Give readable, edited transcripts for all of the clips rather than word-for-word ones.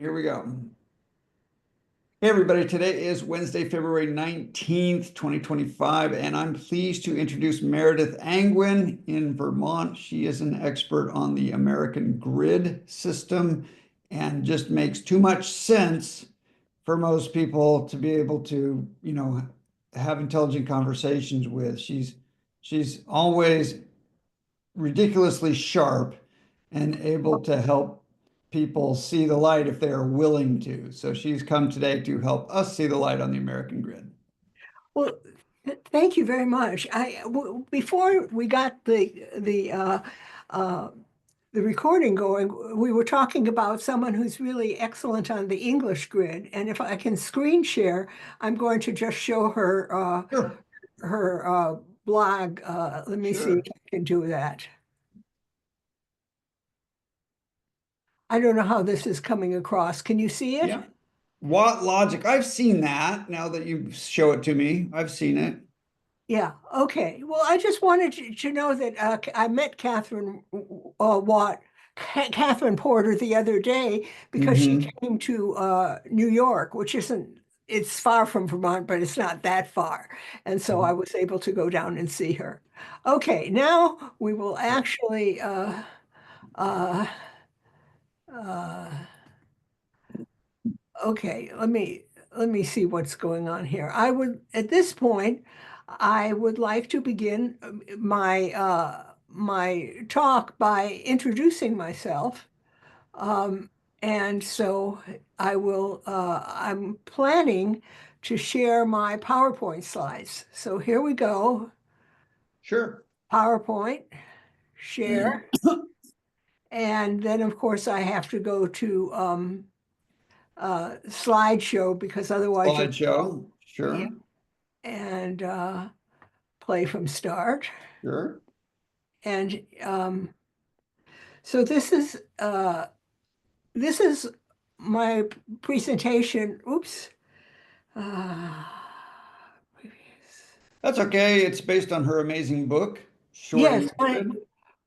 Here we go. Hey, everybody. Today is Wednesday, February 19th, 2025, and I'm pleased to introduce Meredith Angwin in Vermont. She is an expert on the American grid system and just makes too much sense for most people to be able to, have intelligent conversations with. She's always ridiculously sharp and able to help people see the light if they are willing to. So she's come today to help us see the light on the American grid. Well, thank you very much. Before we got uh, the recording going, we were talking about someone who's really excellent on the English grid. And if I can screen share, I'm going to just show her Sure, her blog. Let me see if sure. I can do that. I don't know how this is coming across. Can you see it? Yeah. Watt logic. I've seen that now that you show it to me. I've seen it. Yeah. Okay. Well, I just wanted to know that I met Catherine Porter the other day because she Hmm. came to New York, which isn't, it's far from Vermont, but it's not that far. And so I was able to go down and see her. Okay. Now we will actually, uh, uh, okay, let me see what's going on here. At this point, I would like to begin my talk by introducing myself. Um, and so I'm planning to share my PowerPoint slides. So here we go. Sure. PowerPoint, share. And then of course I have to go to slideshow because otherwise you'll, Slideshow. yeah, Sure. and play from start. Sure. And so this is my presentation. Oops. Uh, That's okay. It's based on her amazing book, Shorting yes, the my Grid.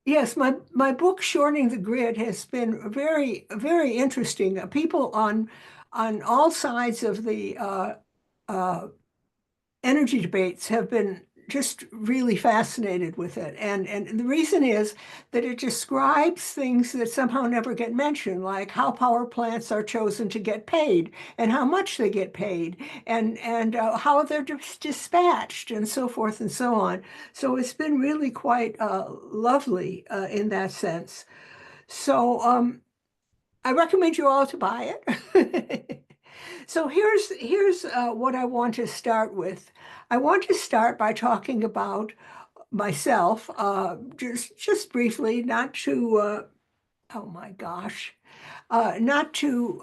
yes, my book Shorting the Grid has been very interesting. People on all sides of the uh, energy debates have been just really fascinated with it. And the reason is that it describes things that somehow never get mentioned, like how power plants are chosen to get paid and how much they get paid and how they're dispatched and so forth and so on. So it's been really quite lovely in that sense. So I recommend you all to buy it. So here's what I want to start with. I want to start by talking about myself, just briefly, not to oh my gosh, not to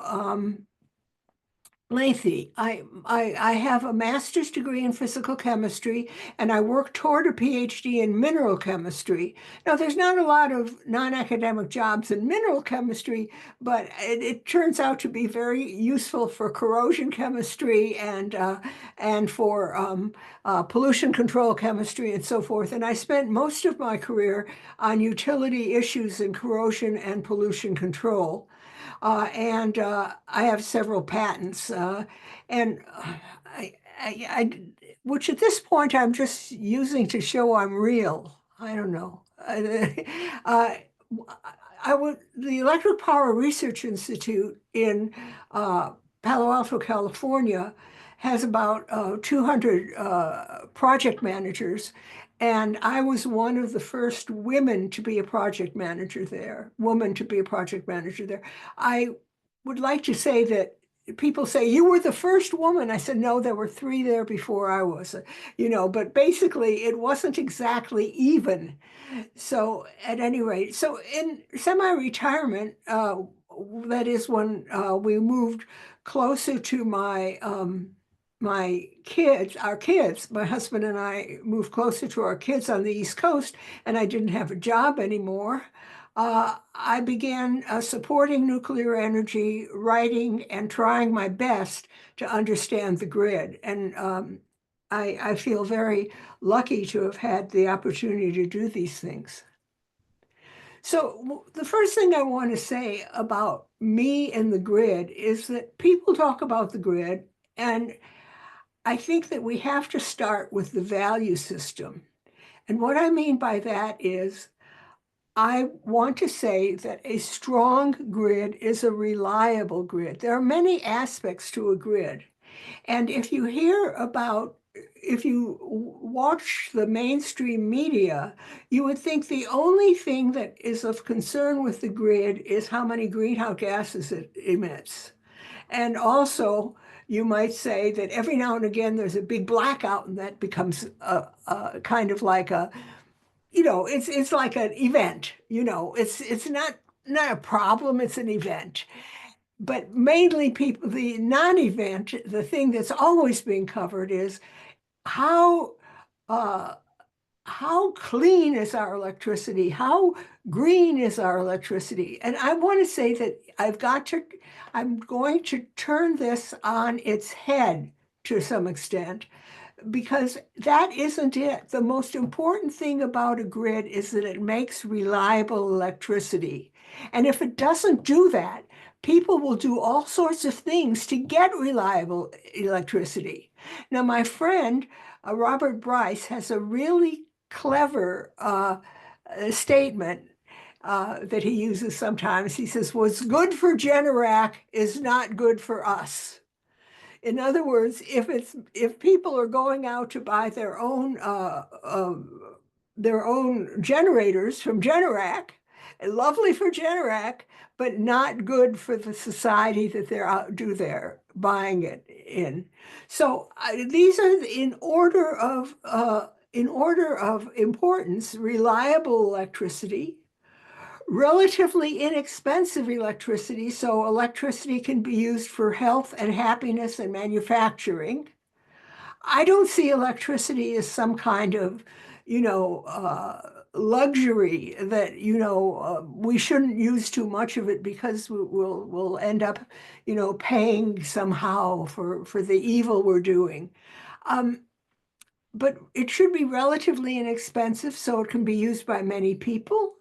lengthy. I have a master's degree in physical chemistry, and I work toward a PhD in mineral chemistry. Now, there's not a lot of non-academic jobs in mineral chemistry, but it turns out to be very useful for corrosion chemistry and for pollution control chemistry and so forth. And I spent most of my career on utility issues in corrosion and pollution control. And I have several patents, and which at this point I'm just using to show I'm real. I don't know. Uh, the Electric Power Research Institute in Palo Alto, California, has about 200 project managers, and I was one of the first women to be a project manager there, woman to be a project manager there. I would like to say that people say, you were the first woman. I said, no, there were three there before I was, but basically it wasn't exactly even. So at any rate, so in semi-retirement, that is when we moved closer to my kids, our kids, my husband and I moved closer to our kids on the East Coast, and I didn't have a job anymore. I began supporting nuclear energy, writing, and trying my best to understand the grid. And I feel very lucky to have had the opportunity to do these things. So the first thing I want to say about me and the grid is that people talk about the grid, and I think that we have to start with the value system. And what I mean by that is I want to say that a strong grid is a reliable grid. There are many aspects to a grid. And if you watch the mainstream media, you would think the only thing that is of concern with the grid is how many greenhouse gases it emits. And also, you might say that every now and again there's a big blackout, and that becomes a kind of like a, it's like an event. It's not a problem, it's an event. But mainly people, the non-event, the thing that's always being covered is how uh, how clean is our electricity? How green is our electricity? And I want to say that I'm going to turn this on its head to some extent, because that isn't it. The most important thing about a grid is that it makes reliable electricity. And if it doesn't do that, people will do all sorts of things to get reliable electricity. Now, my friend, Robert Bryce, has a really clever statement that he uses sometimes. He says, "What's good for Generac is not good for us." In other words, if people are going out to buy their own generators from Generac, lovely for Generac, but not good for the society that they're buying it in. So these are in order of importance: reliable electricity, relatively inexpensive electricity, so electricity can be used for health and happiness and manufacturing. I don't see electricity as some kind of, luxury that, we shouldn't use too much of it because we'll end up, paying somehow for the evil we're doing. Um, but it should be relatively inexpensive so it can be used by many people.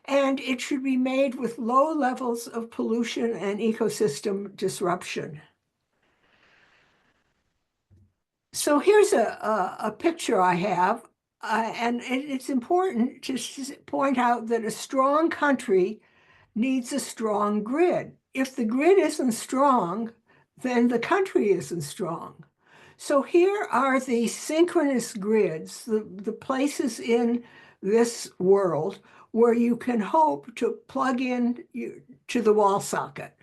And it should be made with low levels of pollution and ecosystem disruption. So here's a picture I have, and it's important to point out that a strong country needs a strong grid. If the grid isn't strong, then the country isn't strong. So here are the synchronous grids, the places in this world where you can hope to plug in to the wall socket.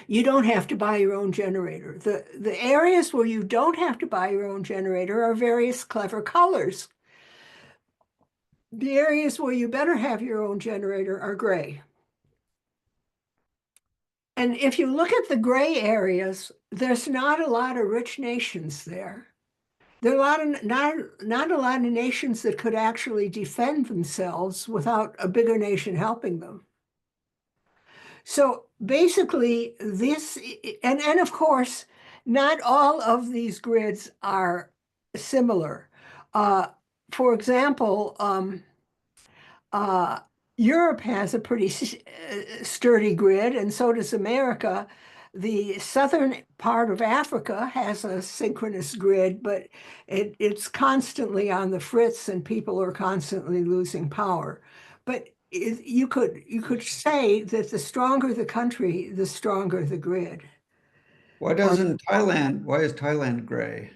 You don't have to buy your own generator. The areas where you don't have to buy your own generator are various clever colors. The areas where you better have your own generator are gray. And if you look at the gray areas, there's not a lot of rich nations there. There are not a lot of nations that could actually defend themselves without a bigger nation helping them. So basically, and of course, not all of these grids are similar. Uh, for example, uh, Europe has a pretty sturdy grid, and so does America. The southern part of Africa has a synchronous grid, but it's constantly on the fritz, and people are constantly losing power. But you could say that the stronger the country, the stronger the grid. Or Why is Thailand gray?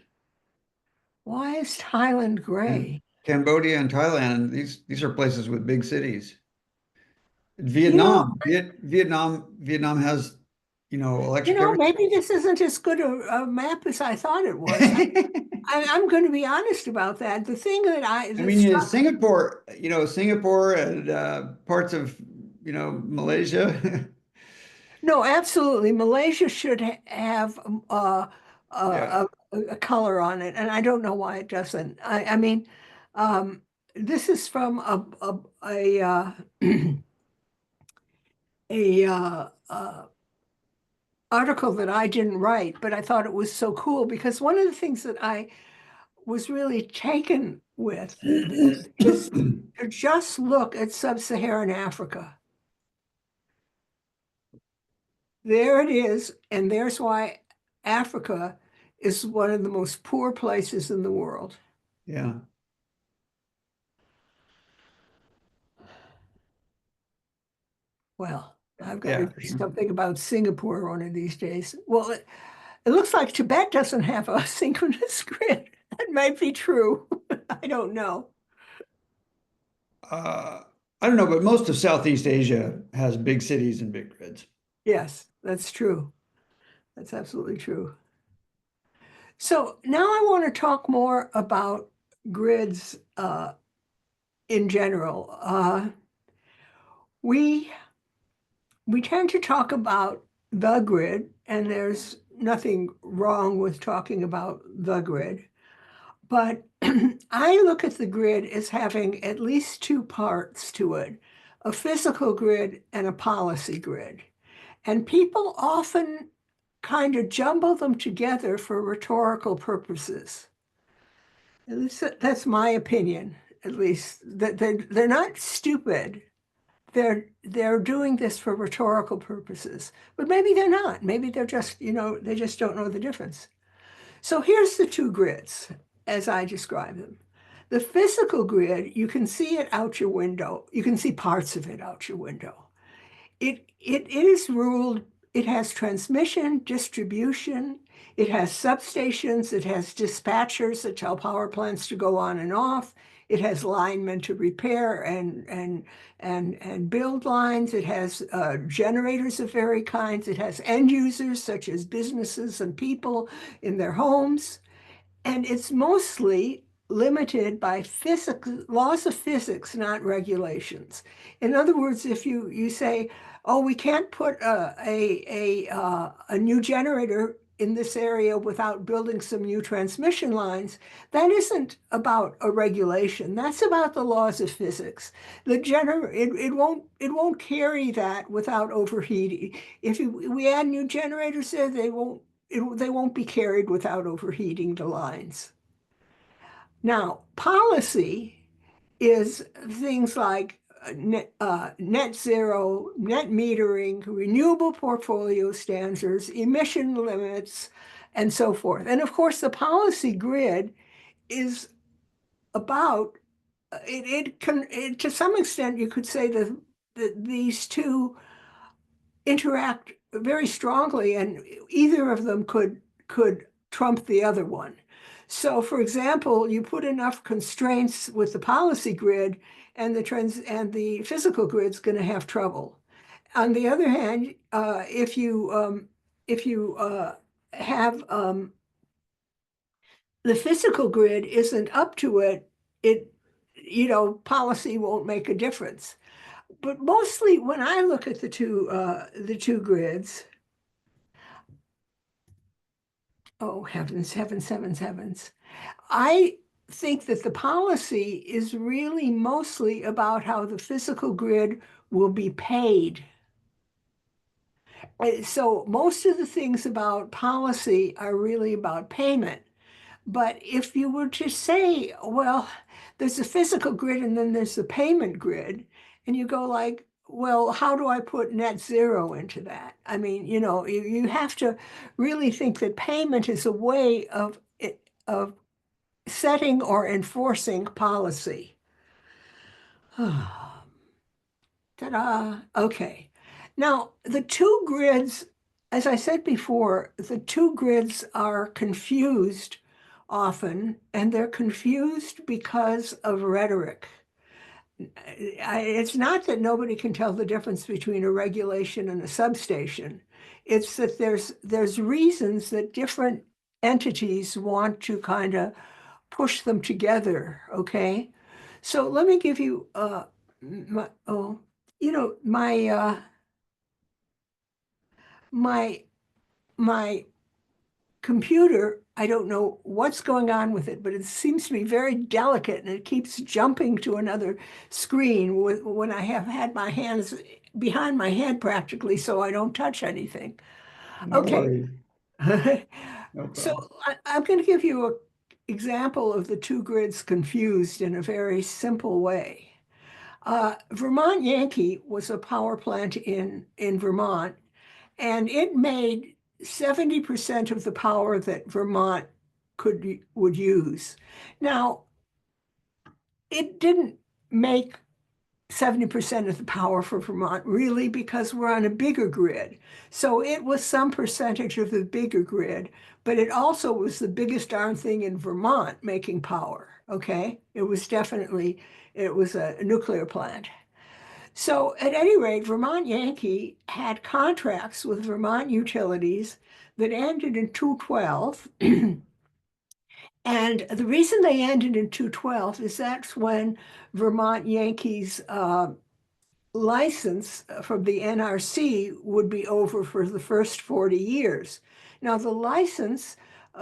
why is Thailand And gray? Cambodia and Thailand, these are places with big cities. You know, Vietnam has, electric maybe this isn't as good a map as I thought it was. everything. I'm going to be honest about that. The thing I that mean, struck Singapore and parts of, Malaysia. no, absolutely. Malaysia should have Yeah. a color on it, and I don't know why it doesn't. I mean, um, this is from a article that I didn't write, but I thought it was so cool because one of the things that I was really taken with is to just look at sub-Saharan Africa. There it is, and there's why Africa is one of the most poor places in the world. Yeah. Well, I've got to Yeah. do something about Singapore one of these days. Well, it looks like Tibet doesn't have a synchronous grid. That might be true. I don't know. Uh, I don't know, but most of Southeast Asia has big cities and big grids. Yes, that's true. That's absolutely true. So now I want to talk more about grids in general. We we tend to talk about the grid, and there's nothing wrong with talking about the grid. But I look at the grid as having at least two parts to it, a physical grid and a policy grid. And people often kind of jumble them together for rhetorical purposes. At least that's my opinion, at least. That they're not stupid. They're doing this for rhetorical purposes. But maybe they're not. Maybe they're just, they just don't know the difference. So here's the two grids as I describe them. The physical grid, you can see it out your window. You can see parts of it out your window. It is ruled, it has transmission, distribution, it has substations, it has dispatchers that tell power plants to go on and off. It has linemen to repair and build lines. It has generators of very kinds. It has end users such as businesses and people in their homes. And it's mostly limited by physics, laws of physics, not regulations. In other words, if you say, oh, we can't put a new generator in this area without building some new transmission lines, that isn't about a regulation. That's about the laws of physics. It won't carry that without overheating. If we add new generators there, they won't be carried without overheating the lines. Now, policy is things like net zero, net metering, renewable portfolio standards, emission limits, and so forth. And of course, the policy grid is about to some extent, you could say that these two interact very strongly, and either of them could trump the other one. So, for example, you put enough constraints with the policy grid, and the physical grid's going to have trouble. On the other hand, if you have the physical grid isn't up to it, policy won't make a difference. But mostly, when I look at the two grids, oh heavens, heavens, heavens, heavens, I think that the policy is really mostly about how the physical grid will be paid. So most of the things about policy are really about payment. But if you were to say, well, there's a physical grid and then there's the payment grid, and you go like, well, how do I put net zero into that? I mean, you have to really think that payment is a way of setting or enforcing policy. Ta-da. Okay. Now, the two grids, as I said before, the two grids are confused often, and they're confused because of rhetoric. It's not that nobody can tell the difference between a regulation and a substation. It's that there's reasons that different entities want to kind of push them together, okay? So let me give you my oh, my my computer, I don't know what's going on with it, but it seems to be very delicate and it keeps jumping to another screen when I have had my hands behind my head practically so I don't touch anything. No Okay. worries. No So problem. I'm going to give you example of the two grids confused in a very simple way. Vermont Yankee was a power plant in Vermont, and it made 70% of the power that Vermont would use. Now, it didn't make 70% of the power for Vermont, really, because we're on a bigger grid. So it was some percentage of the bigger grid, but it also was the biggest darn thing in Vermont making power, okay? It was definitely, it was a nuclear plant. So at any rate, Vermont Yankee had contracts with Vermont utilities that ended in 212. And the reason they ended in 212 is that's when Vermont Yankees license from the NRC would be over for the first 40 years. Now, the license,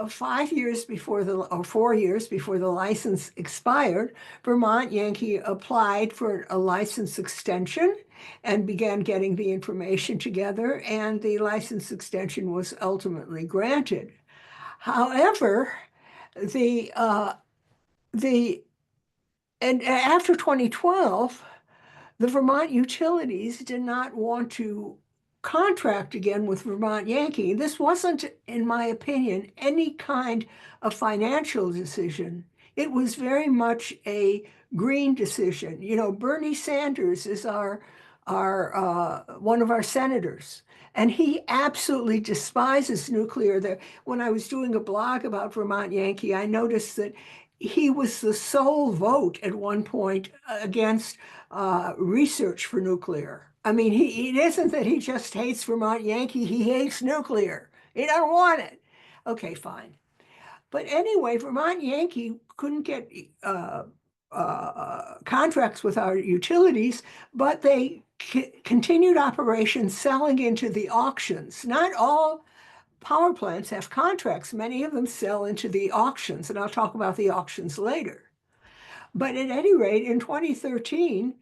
5 years before or 4 years before the license expired, Vermont Yankee applied for a license extension and began getting the information together, and the license extension was ultimately granted. However, the uh, the and after 2012, the Vermont utilities did not want to contract again with Vermont Yankee. This wasn't, in my opinion, any kind of financial decision. It was very much a green decision. You know, Bernie Sanders is our one of our senators, and he absolutely despises nuclear. When I was doing a blog about Vermont Yankee, I noticed that he was the sole vote at one point against research for nuclear. I mean, it isn't that he just hates Vermont Yankee, he hates nuclear. He doesn't want it. Okay, fine. But anyway, Vermont Yankee couldn't get contracts with our utilities, but they continued operations selling into the auctions. Not all power plants have contracts. Many of them sell into the auctions, and I'll talk about the auctions later. But at any rate, in 2013,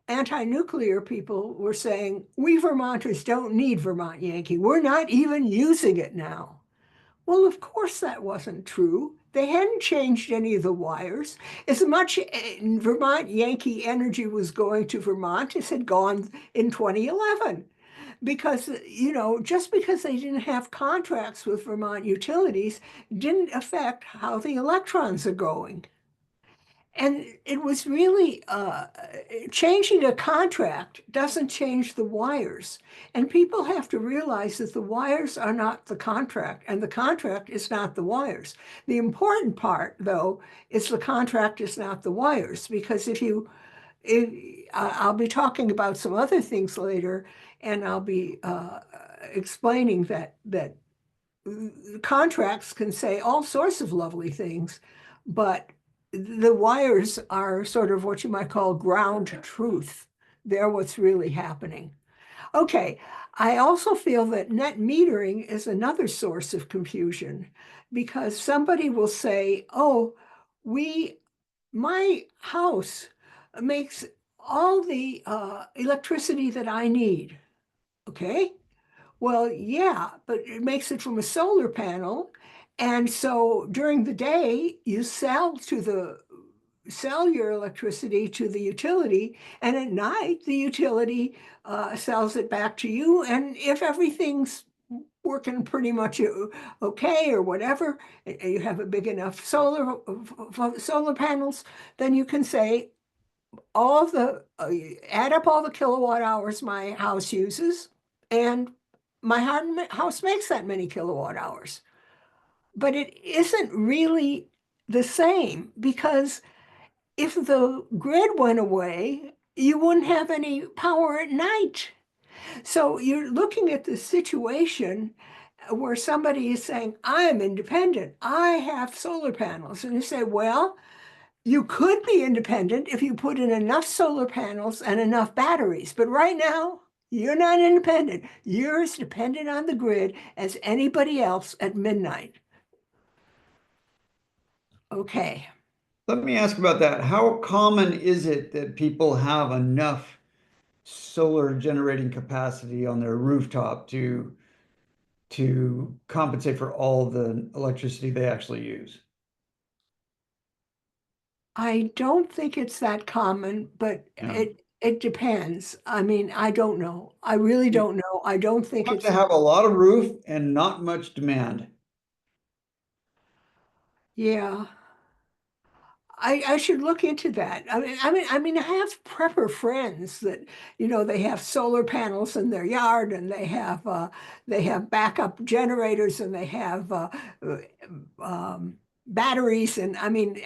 anti-nuclear people were saying, we Vermonters don't need Vermont Yankee. We're not even using it now. Well, of course that wasn't true. They hadn't changed any of the wires. As much Vermont Yankee energy was going to Vermont as had gone in 2011. Because, you know, just because they didn't have contracts with Vermont utilities didn't affect how the electrons are going. And it was really changing a contract doesn't change the wires. And people have to realize that the wires are not the contract, and the contract is not the wires. The important part, though, is the contract is not the wires, because I'll be talking about some other things later, and I'll be explaining that contracts can say all sorts of lovely things, but the wires are sort of what you might call ground truth. They're what's really happening. Okay, I also feel that net metering is another source of confusion because somebody will say, oh, my house makes all the electricity that I need. Okay, well, yeah, but it makes it from a solar panel. And so during the day, you sell your electricity to the utility, and at night, the utility sells it back to you. And if everything's working pretty much okay or whatever, you have a big enough solar panels, then you can say all of the add up all the kilowatt hours my house uses, and my house makes that many kilowatt hours. But it isn't really the same because if the grid went away, you wouldn't have any power at night. So you're looking at the situation where somebody is saying, I'm independent, I have solar panels. And you say, well, you could be independent if you put in enough solar panels and enough batteries. But right now, you're not independent. You're as dependent on the grid as anybody else at midnight. Okay. Let me ask about that. How common is it that people have enough solar generating capacity on their rooftop to compensate for all the electricity they actually use? I don't think it's that common, but Yeah. it depends. I mean, I don't know. I really You don't know. I don't think have to it's, have a lot of roof and not much demand. yeah. I should look into that. I mean, I have prepper friends that, they have solar panels in their yard and they have backup generators and they have uh, batteries. And I mean,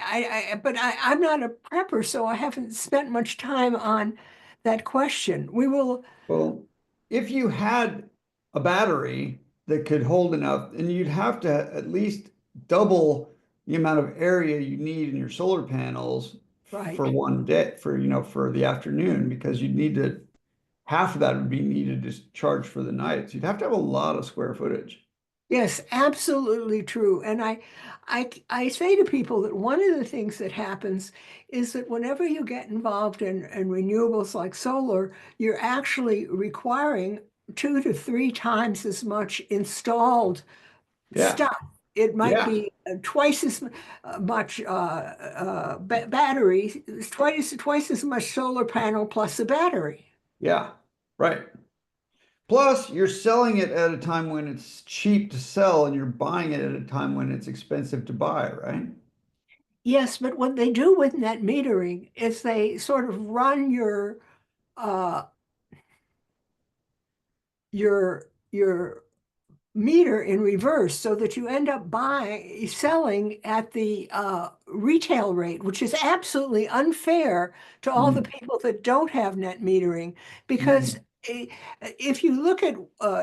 but I'm not a prepper, so I haven't spent much time on that question. We will, Well, if you had a battery that could hold enough, and you'd have to at least double the amount of area you need in your solar panels for right. one day, for the afternoon, because you'd need to, half of that would be needed to charge for the night. So you'd have to have a lot of square footage. Yes, absolutely true. And I say to people that one of the things that happens is that whenever you get involved in renewables like solar, you're actually requiring 2 to 3 times as much installed Yeah, stuff. It might yeah, be twice as much battery, twice as much solar panel plus a battery. yeah, right. Plus, you're selling it at a time when it's cheap to sell, and you're buying it at a time when it's expensive to buy, right? Yes, but what they do with net metering is they sort of run uh, your meter in reverse so that you end up selling at the retail rate, which is absolutely unfair to all the Mm, people that don't have net metering. Because mm, if you look at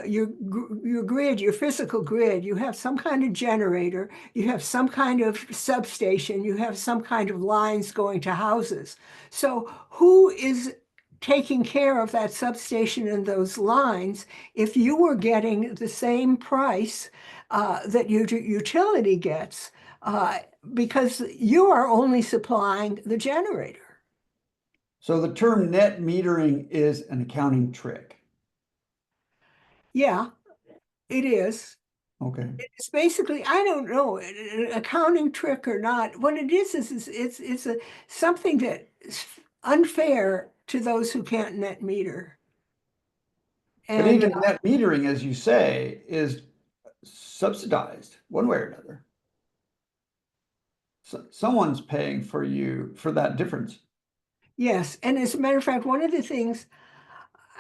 your grid, your physical grid, you have some kind of generator, you have some kind of substation, you have some kind of lines going to houses. So who is taking care of that substation and those lines if you were getting the same price that your utility gets, uh, because you are only supplying the generator? So the term net metering is an accounting trick. Yeah, it is. Okay. It's basically, I don't know, an accounting trick or not. What it is it's something that is unfair to those who can't net meter. But And even net metering, as you say, is subsidized one way or another. So someone's paying for you for that difference. yes, and as a matter of fact, one of the things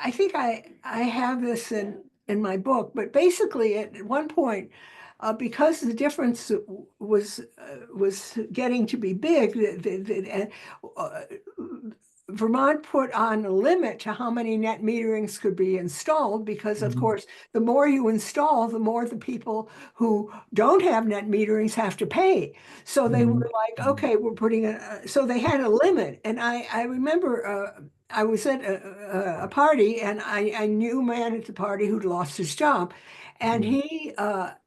I think I have this in my book, but basically at one point, because the difference was getting to be big, uh, Vermont put on a limit to how many net meterings could be installed because, of Mhm. course, the more you install, the more the people who don't have net meterings have to pay. So they were Mhm. like, Mhm. okay, we're putting so they had a limit. And I remember I was at a party and I knew a man at the party who'd lost his job. And Mhm.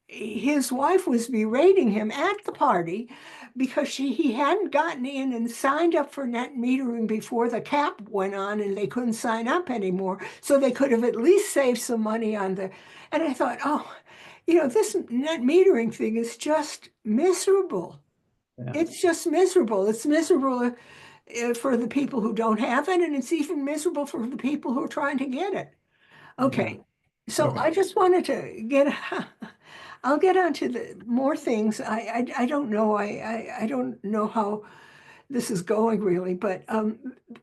his wife was berating him at the party because he hadn't gotten in and signed up for net metering before the cap went on and they couldn't sign up anymore. So they could have at least saved some money on the. And I thought, oh, this net metering thing is just miserable. Yeah. It's just miserable. It's miserable for the people who don't have it, and it's even miserable for the people who are trying to get it. Yeah. Okay, so Okay. I just wanted to get. I'll get onto the more things. I don't know. I don't know how this is going really, but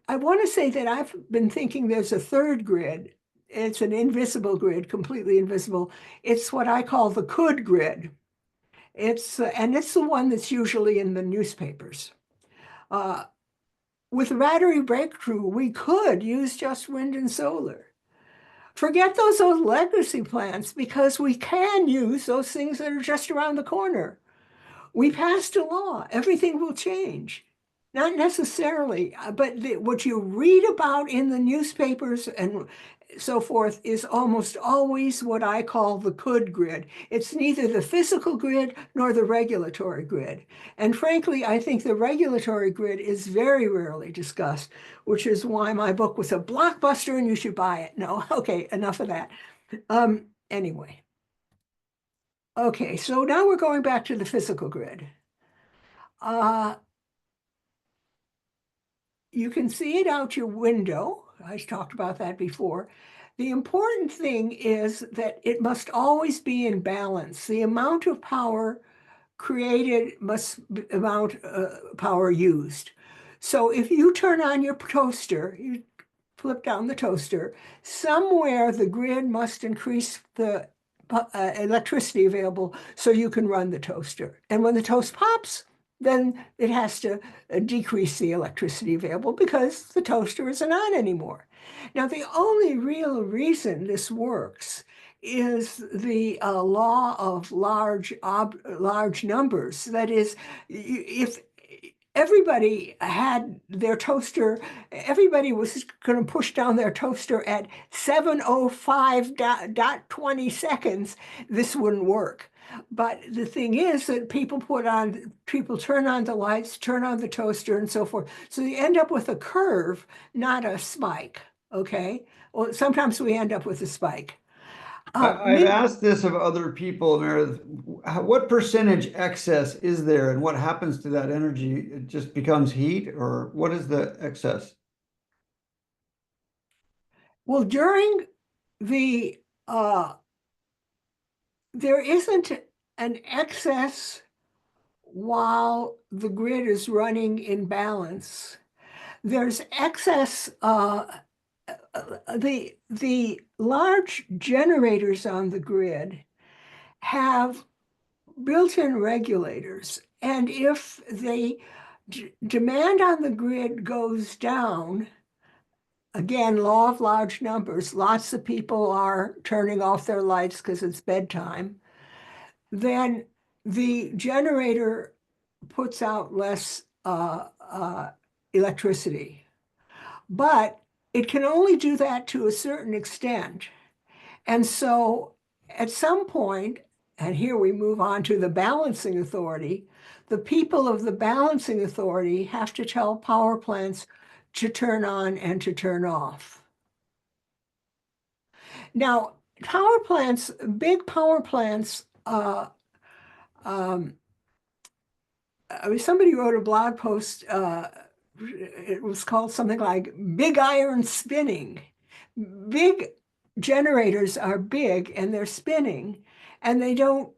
I want to say that I've been thinking there's a third grid. It's an invisible grid, completely invisible. It's what I call the could grid. And it's the one that's usually in the newspapers. Uh, with battery breakthrough, we could use just wind and solar. Forget those old legacy plants because we can use those things that are just around the corner. We passed a law, everything will change. Not necessarily, but what you read about in the newspapers and so forth is almost always what I call the could grid. It's neither the physical grid nor the regulatory grid. And frankly, I think the regulatory grid is very rarely discussed, which is why my book was a blockbuster and you should buy it. No, okay, enough of that. Anyway, okay, so now we're going back to the physical grid. Uh, you can see it out your window. I talked about that before. The important thing is that it must always be in balance. The amount of power created must amount power used. So if you turn on your toaster, you flip down the toaster, somewhere the grid must increase the electricity available so you can run the toaster. And when the toast pops, then it has to decrease the electricity available because the toaster isn't on anymore. Now, the only real reason this works is the law of large numbers. That is, if everybody had their toaster, everybody was going to push down their toaster at 7:05.20 seconds, this wouldn't work. But the thing is that people turn on the lights, turn on the toaster, and so forth. So you end up with a curve, not a spike. Okay. Well, sometimes we end up with a spike. I've asked this of other people, Meredith. What percentage excess is there, and what happens to that energy? It just becomes heat, or what is the excess? Well, during the there isn't an excess while the grid is running in balance. There's excess. The large generators on the grid have built-in regulators, and if the demand on the grid goes down, again, law of large numbers, lots of people are turning off their lights because it's bedtime, then the generator puts out less electricity. But it can only do that to a certain extent. And so at some point, and here we move on to the balancing authority, the people of the balancing authority have to tell power plants to turn on and to turn off. Now, power plants, big power plants, um, somebody wrote a blog post, it was called something like Big Iron Spinning. Big generators are big and they're spinning, and they don't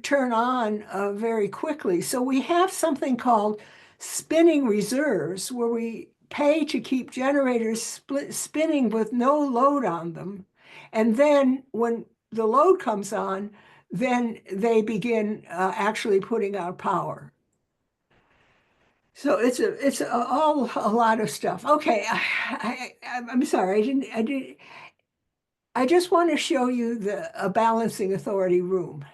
turn on very quickly. So we have something called spinning reserves where we pay to keep generators spinning with no load on them. And then when the load comes on, then they begin actually putting out power. So all a lot of stuff. Okay, I'm sorry, I just want to show you a balancing authority room.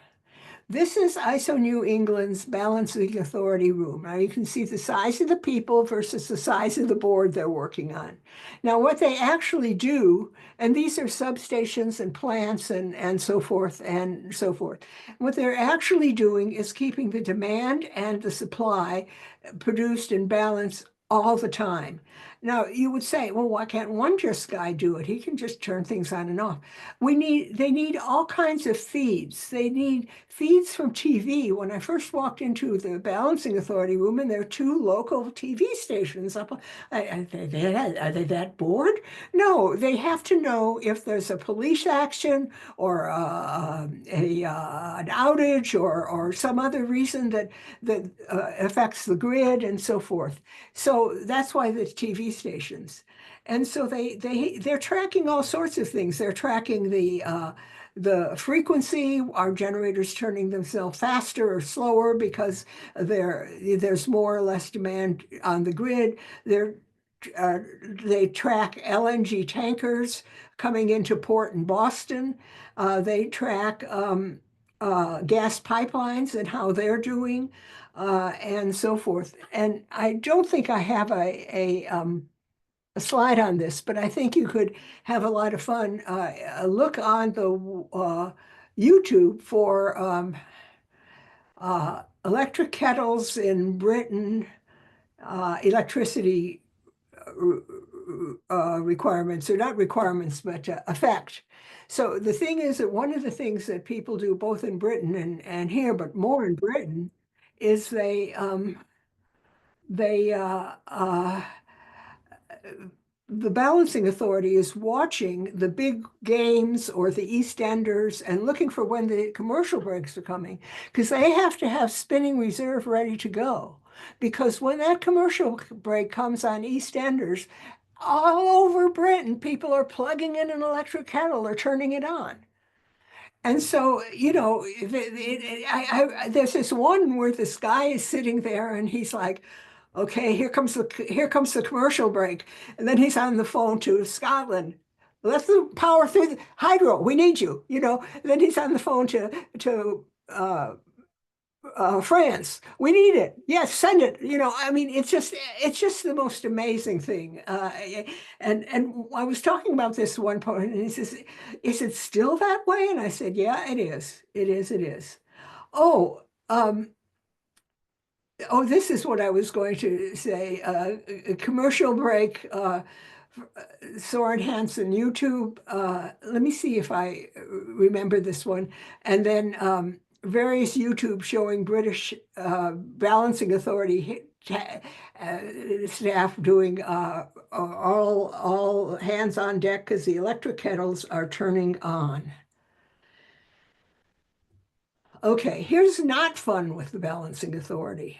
This is ISO New England's balancing authority room. Now you can see the size of the people versus the size of the board they're working on. Now what they actually do, and these are substations and plants and so forth and so forth. What they're actually doing is keeping the demand and the supply produced in balance all the time. Now you would say, well, why can't one just guy do it? He can just turn things on and off. They need all kinds of feeds. They need feeds from TV. When I first walked into the balancing authority room, and there are two local TV stations up, are they that bored? No, they have to know if there's a police action or an outage or some other reason that affects the grid and so forth. So that's why the TV stations. And so they're tracking all sorts of things. They're tracking the frequency, are generators turning themselves faster or slower because there's more or less demand on the grid. They track LNG tankers coming into port in Boston. They track gas pipelines and how they're doing, and so forth. And I don't think I have a slide on this, but I think you could have a lot of fun. Look on the YouTube for electric kettles in Britain, electricity requirements, or not requirements, but effect. So the thing is that one of the things that people do both in Britain and here, but more in Britain, is they the balancing authority is watching the big games or the EastEnders and looking for when the commercial breaks are coming, because they have to have spinning reserve ready to go. Because when that commercial break comes on EastEnders, all over Britain, people are plugging in an electric kettle or turning it on. And so, there's this one where this guy is sitting there and he's like, okay, here comes the commercial break. And then he's on the phone to Scotland. Let the power through the hydro. We need you, And then he's on the phone to France. We need it. Yes, send it. I mean, it's just the most amazing thing. And I was talking about this one point, and he says, "Is it still that way?" And I said, "Yeah, it is. It is. It is." Oh, this is what I was going to say. A commercial break. Soren Hansen YouTube. Let me see if I remember this one. And then various YouTube showing British balancing authority staff doing all hands on deck because the electric kettles are turning on. Okay, here's not fun with the balancing authority.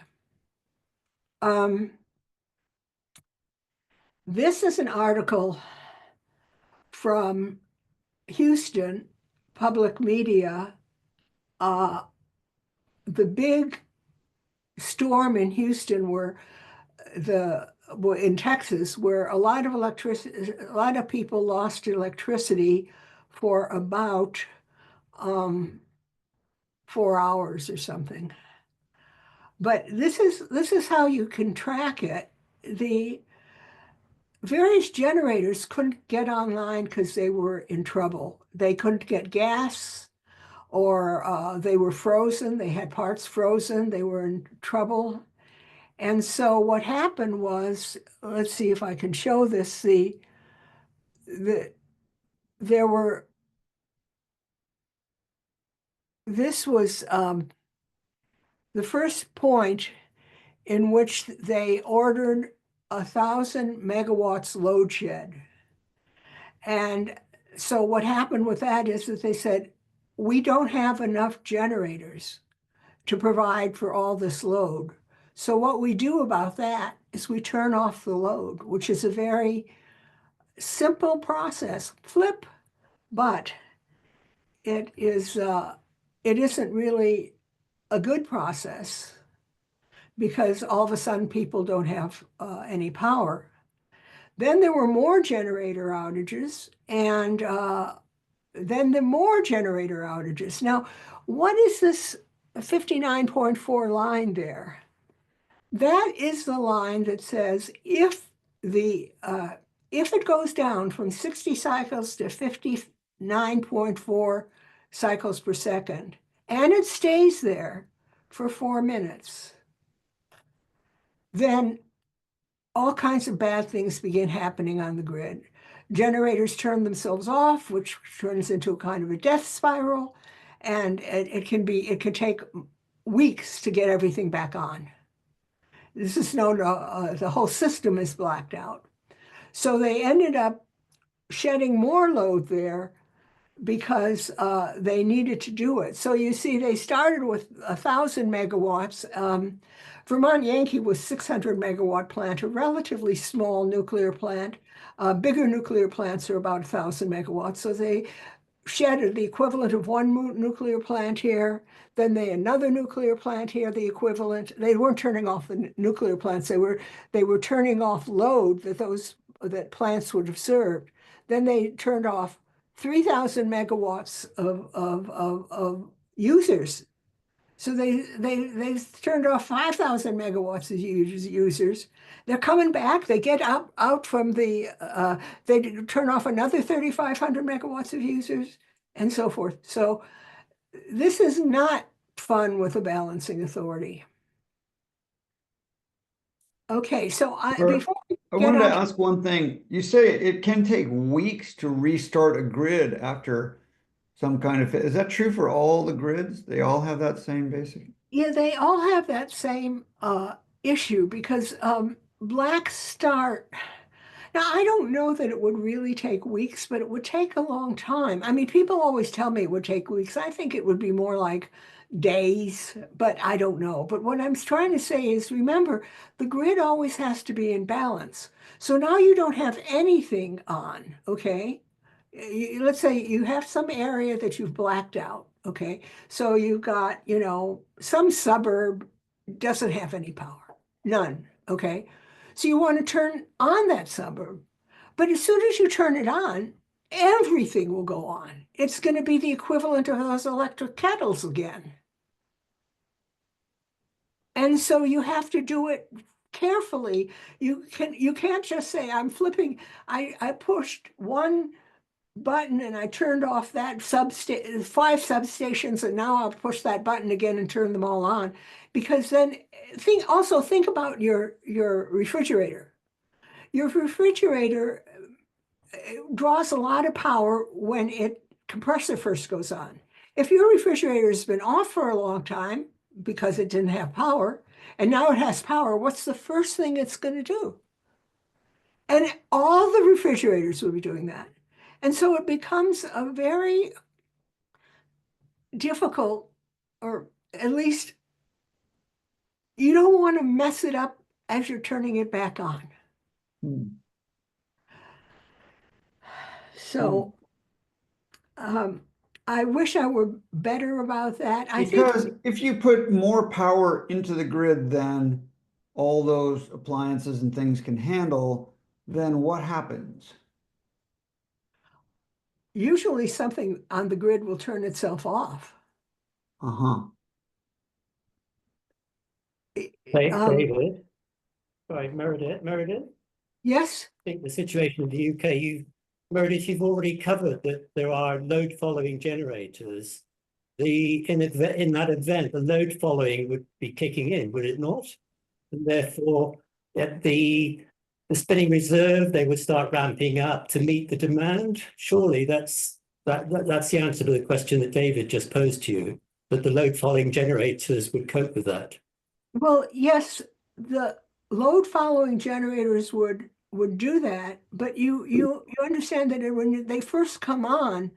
This is an article from Houston public media. The big storm in Houston in Texas, where a lot of people lost electricity for about 4 hours or something. But this is how you can track it. The various generators couldn't get online because they were in trouble. They couldn't get gas, or they were frozen. They had parts frozen. They were in trouble. And so what happened was, let's see if I can show this. There were, this was the first point in which they ordered 1,000 megawatts load shed. And so what happened with that is that they said, we don't have enough generators to provide for all this load. So what we do about that is we turn off the load, which is a very simple process, flip, but it isn't really a good process because all of a sudden people don't have any power. Then there were more generator outages, and then the more generator outages. Now, what is this 59.4 line there? That is the line that says if it goes down from 60 cycles to 59.4 cycles per second, and it stays there for 4 minutes, then all kinds of bad things begin happening on the grid. Generators turn themselves off, which turns into a kind of a death spiral, and it can take weeks to get everything back on. This is known, the whole system is blacked out. So they ended up shedding more load there because they needed to do it. So you see, they started with 1,000 megawatts. Vermont Yankee was 600 megawatt plant, a relatively small nuclear plant. Bigger nuclear plants are about 1,000 megawatts. So they shed the equivalent of one nuclear plant here, then another nuclear plant here, the equivalent. They weren't turning off the nuclear plants. They were turning off load that plants would have served. Then they turned off 3,000 megawatts of users. So they turned off 5,000 megawatts of users. They're coming back. They get out from they turn off another 3,500 megawatts of users and so forth. So this is not fun with a balancing authority. Okay, so before we I get wanted to on, ask one thing. You say it can take weeks to restart a grid after some kind of, is that true for all the grids? They all have that same basic? yeah, they all have that same issue because black start. Now, I don't know that it would really take weeks, but it would take a long time. I mean, people always tell me it would take weeks. I think it would be more like days, but I don't know. But what I'm trying to say is remember, the grid always has to be in balance. So now you don't have anything on, okay? Let's say you have some area that you've blacked out, okay? So you've got, some suburb doesn't have any power, none, okay? So you want to turn on that suburb. But as soon as you turn it on, everything will go on. It's going to be the equivalent of those electric kettles again. And so you have to do it carefully. You can't just say, I'm flipping, I pushed one button and I turned off that five substations, and now I'll push that button again and turn them all on. Because then think about your refrigerator. Your refrigerator draws a lot of power when compressor first goes on. If your refrigerator has been off for a long time because it didn't have power, and now it has power, what's the first thing it's going to do? And all the refrigerators will be doing that. And so it becomes a very difficult, or at least you don't want to mess it up as you're turning it back on. Hmm. So I wish I were better about that. I think Because if you put more power into the grid than all those appliances and things can handle, then what happens? usually something on the grid will turn itself off. Uh-huh. Um, David, sorry, Meredith. yes, I think the situation in the UK, Meredith, you've already covered that there are load following generators. In that event, the load following would be kicking in, would it not? And therefore, at the spinning reserve, they would start ramping up to meet the demand. Surely that's the answer to the question that David just posed to you, that the load following generators would cope with that. well, yes, the load following generators would do that, but you understand that when they first come on,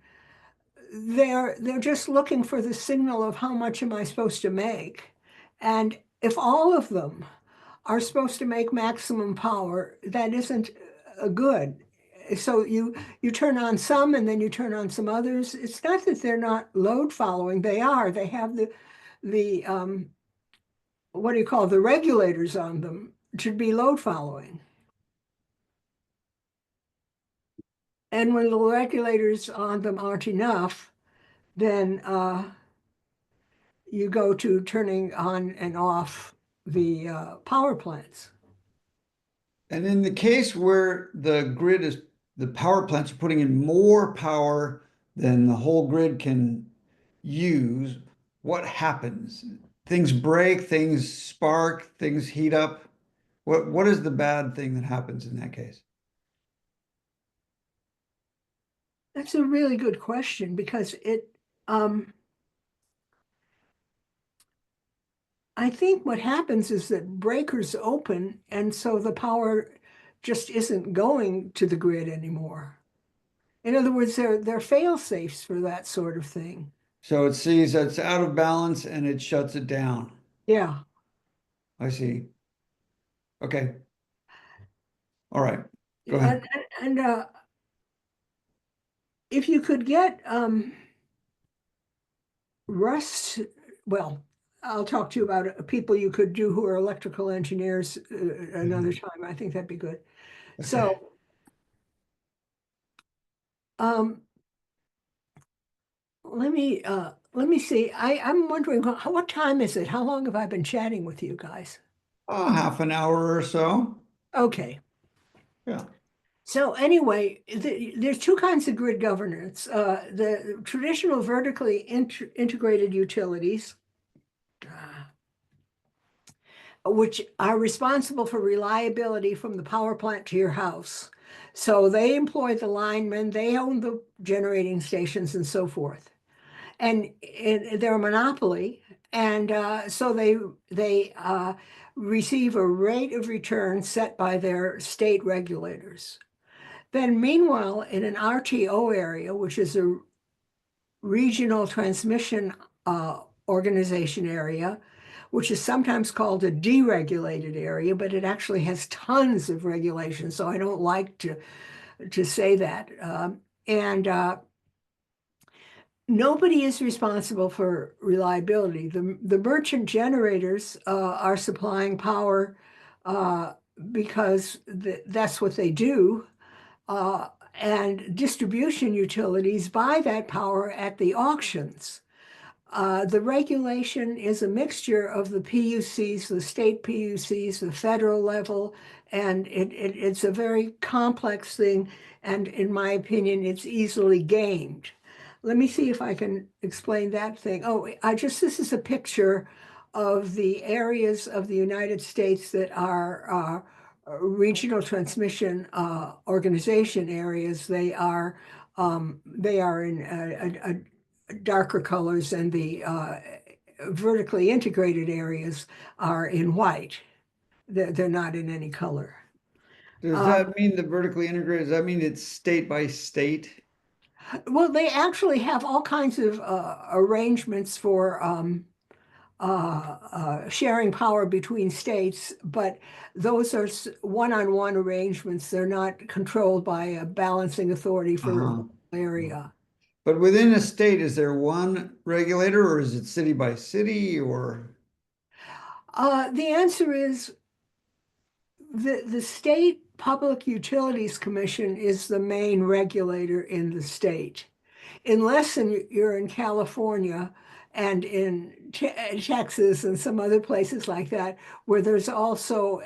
they're just looking for the signal of how much am I supposed to make. And if all of them are supposed to make maximum power, that isn't good. So you turn on some and then you turn on some others. It's not that they're not load following. They are. They have the what do you call the regulators on them should be load following. And when the regulators on them aren't enough, then you go to turning on and off the power plants. And in the case where the power plants are putting in more power than the whole grid can use, what happens? Things break, things spark, things heat up. What is the bad thing that happens in that case? That's a really good question because um, I think what happens is that breakers open, and so the power just isn't going to the grid anymore. In other words, they're fail safes for that sort of thing. So it sees that it's out of balance and it shuts it down. Yeah. I see. Okay. All right. Go And, ahead. and if you could get Rust, well, I'll talk to you about people you could do who are electrical engineers another time. I think that'd be good. So, um, let me see. I'm wondering what time is it? How long have I been chatting with you guys? Half an hour or so. Okay. Yeah. So anyway, there's two kinds of grid governance. The traditional vertically integrated utilities, which are responsible for reliability from the power plant to your house. So they employ the linemen, they own the generating stations and so forth. and they're a monopoly, and so they receive a rate of return set by their state regulators. Then, meanwhile, in an RTO area, which is a regional transmission organization area, which is sometimes called a deregulated area, but it actually has tons of regulation. So I don't like to say that. And nobody is responsible for reliability. The merchant generators are supplying power because that's what they do. And distribution utilities buy that power at the auctions. The regulation is a mixture of the PUCs, the state PUCs, the federal level, and it's a very complex thing. And in my opinion, it's easily gamed. Let me see if I can explain that thing. Oh, this is a picture of the areas of the United States that are regional transmission organization areas. They are in darker colors, and the vertically integrated areas are in white. They're not in any color. Does that mean the vertically integrated, does that mean it's state by state? Well, they actually have all kinds of arrangements for sharing power between states, but those are one-on-one arrangements. They're not controlled by a balancing authority for Uh-huh. area. But within a state, is there one regulator, or is it city by city, or? The answer is the State Public Utilities Commission is the main regulator in the state. Unless you're in California and in Texas and some other places like that, where there's also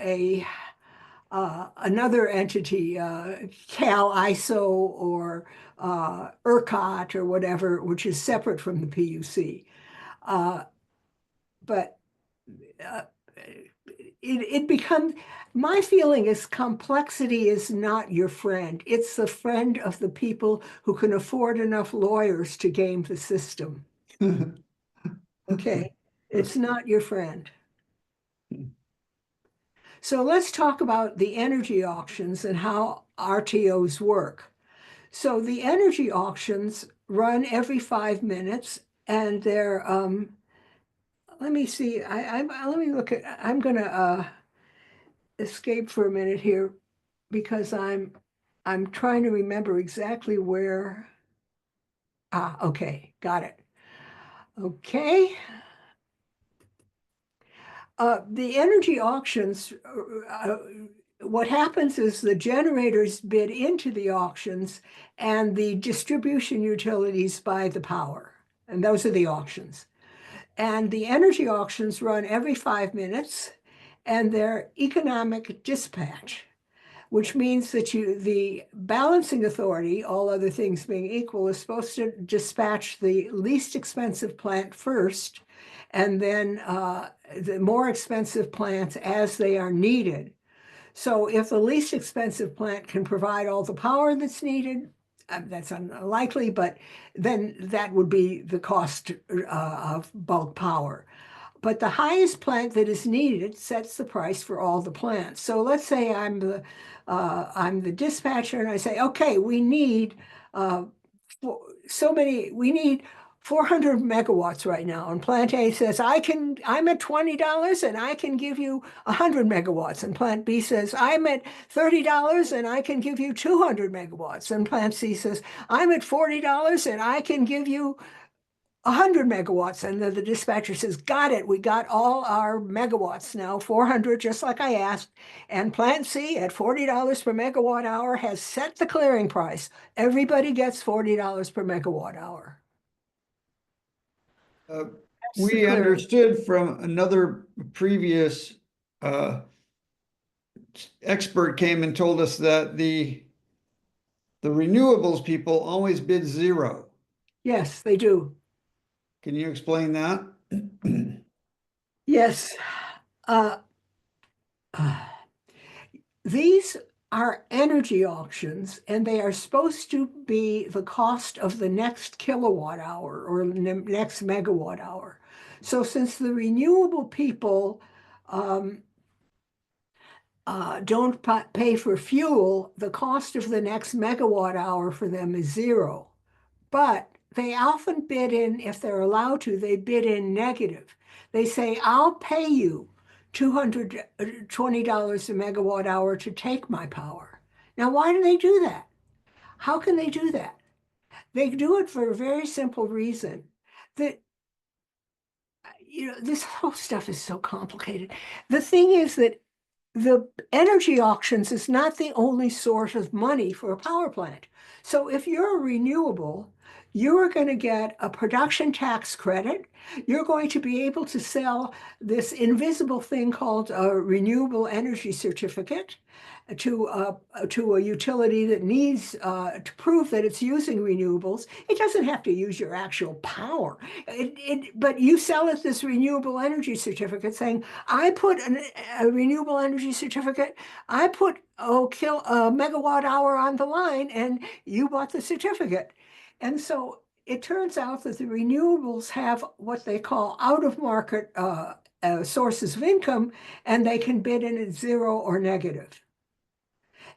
another entity, Cal ISO or ERCOT or whatever, which is separate from the PUC. But it becomes, my feeling is complexity is not your friend. It's the friend of the people who can afford enough lawyers to game the system. Okay, it's not your friend. So let's talk about the energy auctions and how RTOs work. So the energy auctions run every 5 minutes, and they're let me see. Let me look at. I'm gonna escape for a minute here because I'm trying to remember exactly where. Okay, got it. Okay. The energy auctions, what happens is the generators bid into the auctions and the distribution utilities buy the power. And those are the auctions. And the energy auctions run every 5 minutes, and they're economic dispatch, which means that the balancing authority, all other things being equal, is supposed to dispatch the least expensive plant first, and then the more expensive plants as they are needed. So if the least expensive plant can provide all the power that's needed, that's unlikely, but then that would be the cost of bulk power. But the highest plant that is needed sets the price for all the plants. So let's say I'm the dispatcher, and I say, okay, we need we need 400 megawatts right now. And plant A says, I'm at $20 and I can give you 100 megawatts. And plant B says, I'm at $30 and I can give you 200 megawatts. And plant C says, I'm at $40 and I can give you 100 megawatts. And the dispatcher says, got it. We got all our megawatts now, 400, just like I asked. And plant C at $40 per megawatt hour has set the clearing price. Everybody gets $40 per megawatt hour. We understood from another previous expert came and told us that the renewables people always bid zero. Yes, they do. Can you explain that? Yes. These are energy auctions, and they are supposed to be the cost of the next kilowatt hour or the next megawatt hour. So since the renewable people don't pay for fuel, the cost of the next megawatt hour for them is zero. But they often bid in, if they're allowed to, they bid in negative. They say, I'll pay you $220 a megawatt hour to take my power. Now, why do they do that? How can they do that? They do it for a very simple reason that, this whole stuff is so complicated. The thing is that the energy auctions is not the only source of money for a power plant. So if you're a renewable, you're going to get a production tax credit. You're going to be able to sell this invisible thing called a renewable energy certificate to a utility that needs to prove that it's using renewables. It doesn't have to use your actual power, but you sell it this renewable energy certificate saying, I put a renewable energy certificate, I put a megawatt hour on the line, and you bought the certificate. And so it turns out that the renewables have what they call out of market sources of income, and they can bid in at zero or negative,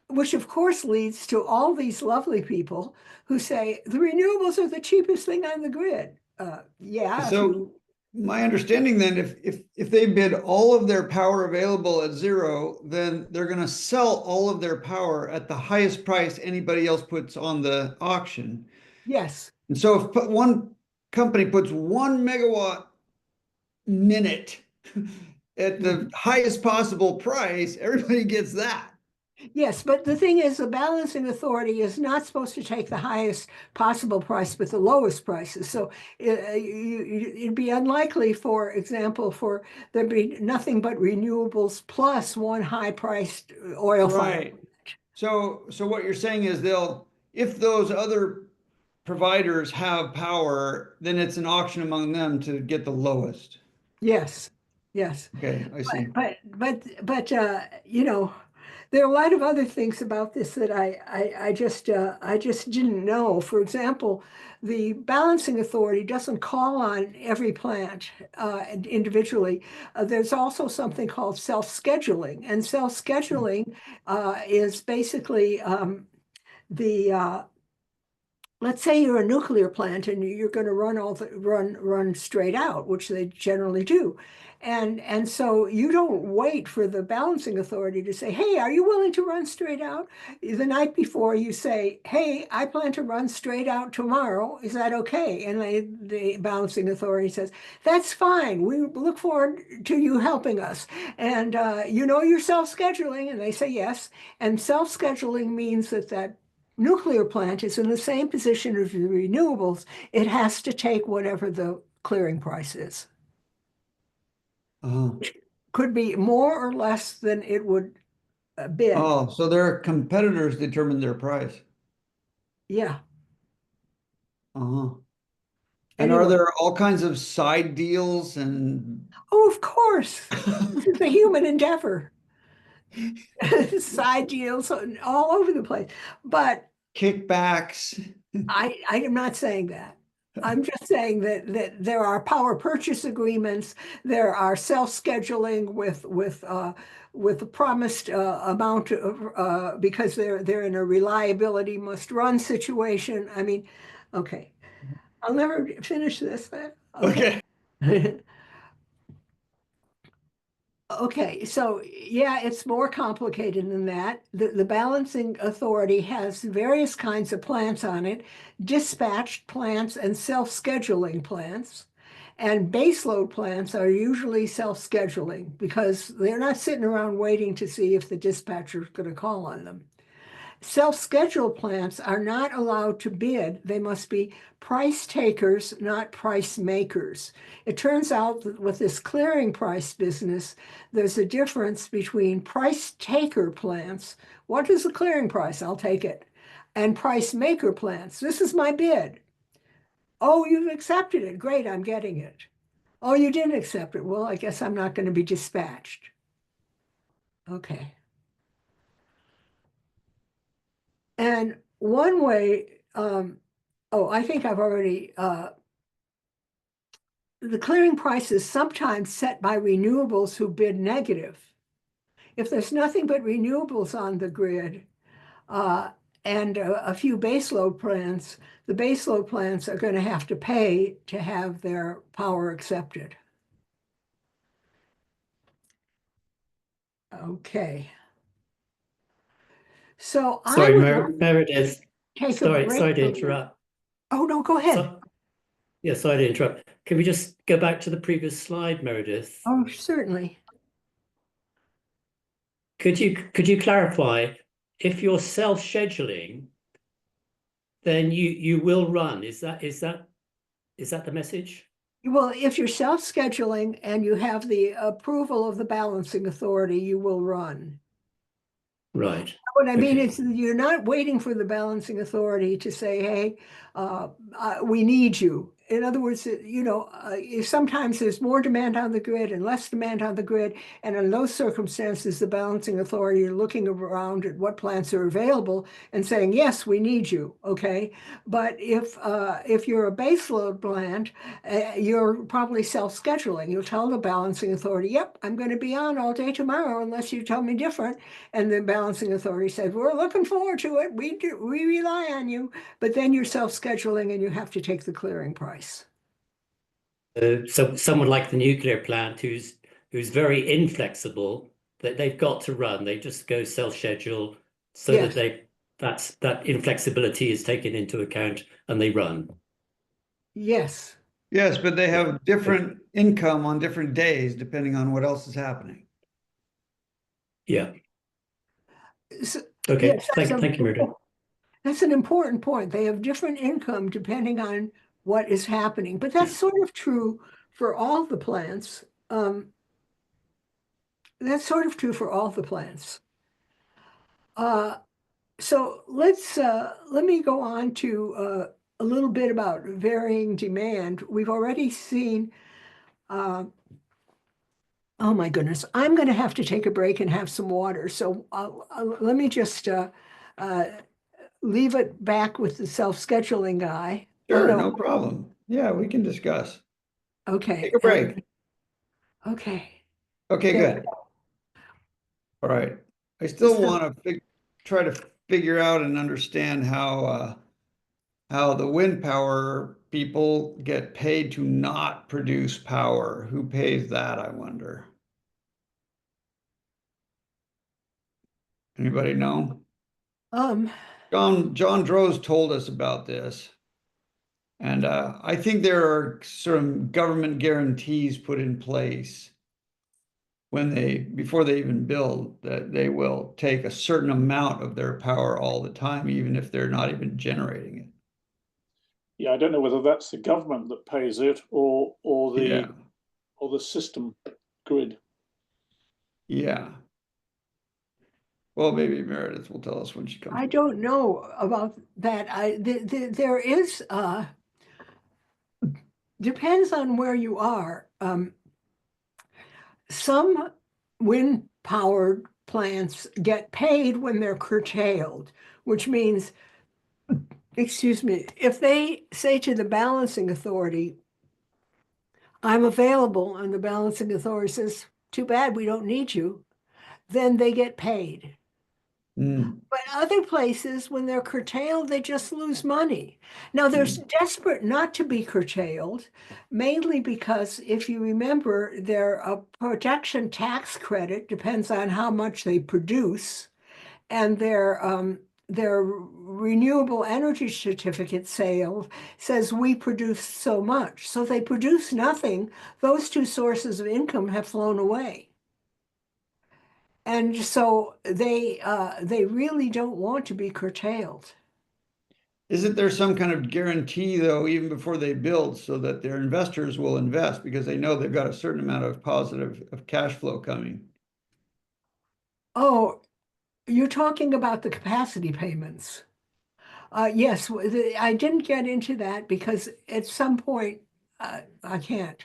which of course leads to all these lovely people who say the renewables are the cheapest thing on the grid. Yeah, So my understanding then, if they bid all of their power available at zero, then they're going to sell all of their power at the highest price anybody else puts on the auction. yes. And so if one company puts 1 megawatt minute at the highest possible price, everybody gets that. Yes, but the thing is, the balancing authority is not supposed to take the highest possible price, but the lowest prices. So it'd be unlikely, for example, for there be nothing but renewables plus one high-priced oil Right. fire. So what you're saying is if those other providers have power, then it's an auction among them to get the lowest. Yes, yes. Okay, I see. But there are a lot of other things about this that I just didn't know. For example, the balancing authority doesn't call on every plant individually. There's also something called self-scheduling, and self-scheduling is basically the let's say you're a nuclear plant and you're going to run straight out, which they generally do. And so you don't wait for the balancing authority to say, hey, are you willing to run straight out? The night before you say, hey, I plan to run straight out tomorrow. Is that okay? And the balancing authority says, that's fine. We look forward to you helping us. And you're self-scheduling. And they say yes. And self-scheduling means that nuclear plant is in the same position as the renewables. It has to take whatever the clearing price is. Uh-huh. Could be more or less than it would bid. Oh, so their competitors determine their price. Yeah. Uh-huh. And are Anyway. there all kinds of side deals and Oh, of course. This is a human endeavor. Side deals all over the place. But kickbacks? I am not saying that. I'm just saying that there are power purchase agreements. There are self-scheduling with the promised amount of because they're in a reliability must run situation. I mean, okay, I'll never finish this. Okay. Okay, so yeah, it's more complicated than that. The balancing authority has various kinds of plants on it, dispatched plants and self-scheduling plants. And baseload plants are usually self-scheduling because they're not sitting around waiting to see if the dispatcher is going to call on them. Self-scheduled plants are not allowed to bid. They must be price takers, not price makers. It turns out that with this clearing price business, there's a difference between price taker plants. What is the clearing price? I'll take it. And price maker plants. This is my bid. Oh, you've accepted it. Great, I'm getting it. Oh, you didn't accept it. Well, I guess I'm not going to be dispatched. Okay. And one way, oh, I think I've already, the clearing price is sometimes set by renewables who bid negative. If there's nothing but renewables on the grid, and a few baseload plants, the baseload plants are going to have to pay to have their power accepted. Okay. So I Sorry, would like to Meredith. take a Sorry break to from that. interrupt. Oh, no, go ahead. Yeah, sorry to interrupt. Can we just go back to the previous slide, Meredith? Oh, certainly. Could you clarify, if you're self-scheduling, then you will run. Is that the message? Well, if you're self-scheduling and you have the approval of the balancing authority, you will run. Right. What I mean Okay. is you're not waiting for the balancing authority to say, hey, we need you. In other words, sometimes there's more demand on the grid and less demand on the grid. And in those circumstances, the balancing authority are looking around at what plants are available and saying, yes, we need you. Okay. But if you're a baseload plant, you're probably self-scheduling. You'll tell the balancing authority, yep, I'm going to be on all day tomorrow unless you tell me different. And the balancing authority said, we're looking forward to it. We rely on you. But then you're self-scheduling and you have to take the clearing price. So someone like the nuclear plant who's very inflexible, that they've got to run. They just go self-schedule so Yes. that inflexibility is taken into account and they run. Yes. Yes, but they have different income on different days, depending on what else is happening. Yeah. So, Okay. yes, Thank you, Meredith. that's an important point. They have different income depending on what is happening, but that's sort of true for all the plants. That's sort of true for all the plants. So let me go on to a little bit about varying demand. We've already seen, oh my goodness, I'm going to have to take a break and have some water. So let me just leave it back with the self-scheduling guy. Sure, Oh, no. no problem. Yeah, we can discuss. Okay. Take a break. Okay. Okay, There we good. go. All right. I still So- want to try to figure out and understand how the wind power people get paid to not produce power. Who pays that, I wonder? Anybody know? Um, John Droz told us about this. And I think there are some government guarantees put in place before they even build, that they will take a certain amount of their power all the time, even if they're not even generating it. Yeah, I don't know whether that's the government that pays it or Yeah. the system grid. Yeah. Well, maybe Meredith will tell us when she comes I back. don't know about that. There is, depends on where you are. Some wind powered plants get paid when they're curtailed, which means, excuse me, if they say to the balancing authority, I'm available, and the balancing authority says, too bad, we don't need you, then they get paid. Mm. But other places, when they're curtailed, they just lose money. Now, there's desperate not to be curtailed, mainly because if you remember, their production tax credit depends on how much they produce, and their renewable energy certificate sale says we produce so much. So if they produce nothing, those two sources of income have flown away. And so they really don't want to be curtailed. Isn't there some kind of guarantee, though, even before they build, so that their investors will invest because they know they've got a certain amount of positive of cash flow coming? Oh, you're talking about the capacity payments. Yes, I didn't get into that because at some point I can't.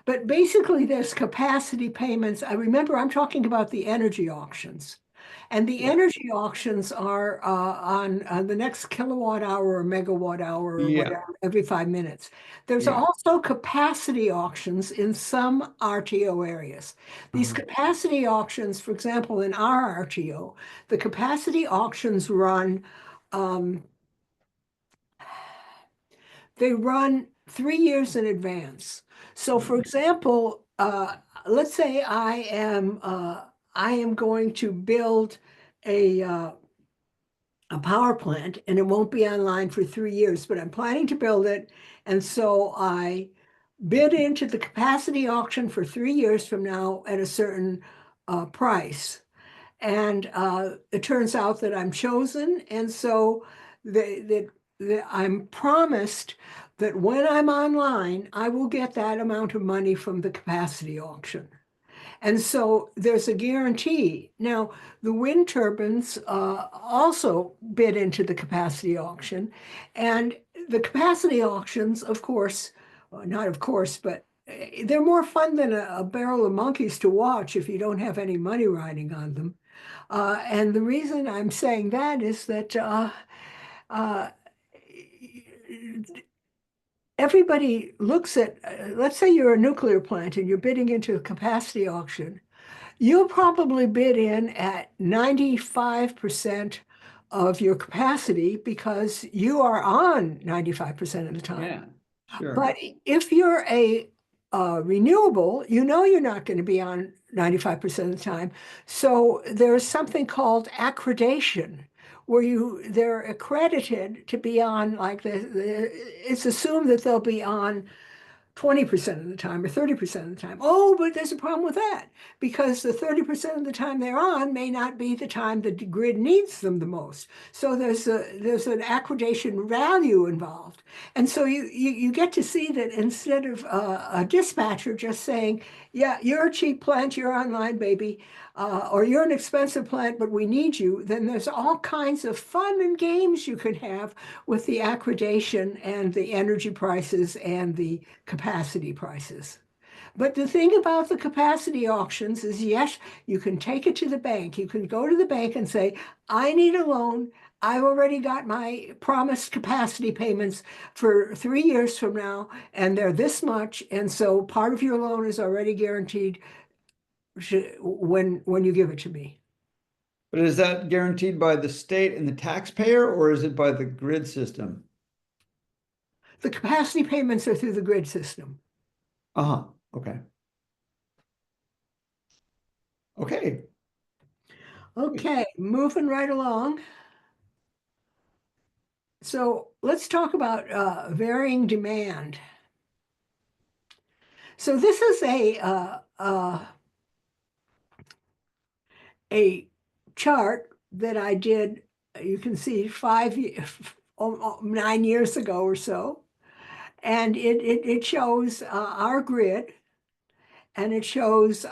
But basically, there's capacity payments. I remember I'm talking about the energy auctions. And the Yeah. energy auctions are on the next kilowatt hour or megawatt hour or Yeah. whatever, every 5 minutes. There's Yeah. also capacity auctions in some RTO areas. These capacity auctions, for example, in our RTO, the capacity auctions run, they run 3 years in advance. So, for example, let's say I am going to build a power plant, and it won't be online for 3 years, but I'm planning to build it, and so I bid into the capacity auction for 3 years from now at a certain price. And it turns out that I'm chosen, and so I'm promised that when I'm online, I will get that amount of money from the capacity auction. And so there's a guarantee. Now, the wind turbines also bid into the capacity auction. And the capacity auctions, of course, not of course, but they're more fun than a barrel of monkeys to watch if you don't have any money riding on them. And the reason I'm saying that is that uh, everybody looks at, let's say you're a nuclear plant and you're bidding into a capacity auction. You'll probably bid in at 95% of your capacity because you are on 95% of the time. Yeah, sure. But if you're a renewable, you know you're not going to be on 95% of the time. So there's something called accreditation, where they're accredited to be on, like it's assumed that they'll be on 20% of the time or 30% of the time. Oh, but there's a problem with that because the 30% of the time they're on may not be the time the grid needs them the most. So there's an accreditation value involved. And so you get to see that instead of a dispatcher just saying, yeah, you're a cheap plant, you're online, baby, or you're an expensive plant, but we need you, then there's all kinds of fun and games you can have with the accreditation and the energy prices and the capacity prices. But the thing about the capacity auctions is, yes, you can take it to the bank. You can go to the bank and say, I need a loan. I've already got my promised capacity payments for 3 years from now, and they're this much. And so part of your loan is already guaranteed when you give it to me. But is that guaranteed by the state and the taxpayer, or is it by the grid system? The capacity payments are through the grid system. Okay. Okay. Okay, moving right along. So let's talk about varying demand. So this is a chart that I did. You can see 9 years ago or so, and it shows our grid, and it shows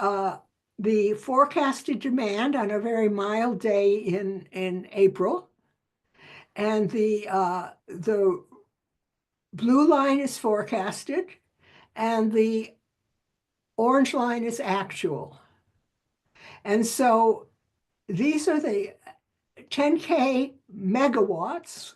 the forecasted demand on a very mild day in April, and the blue line is forecasted, and the orange line is actual. And so these are the 10K megawatts,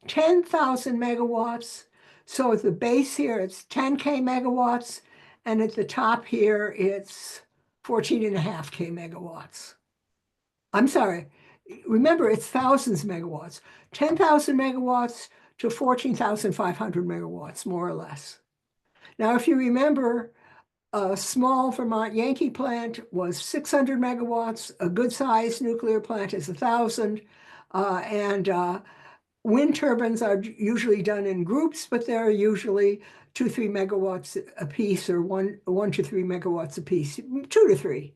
10,000 megawatts. So at the base here, it's 10K megawatts. And at the top here, it's 14.5K megawatts. I'm sorry. Remember, it's thousands of megawatts, 10,000 megawatts to 14,500 megawatts, more or less. Now, if you remember, a small Vermont Yankee plant was 600 megawatts. A good-sized nuclear plant is 1,000. And wind turbines are usually done in groups, but they're usually 2-3 megawatts a piece, or 1 to 3 megawatts a piece, 2 to 3.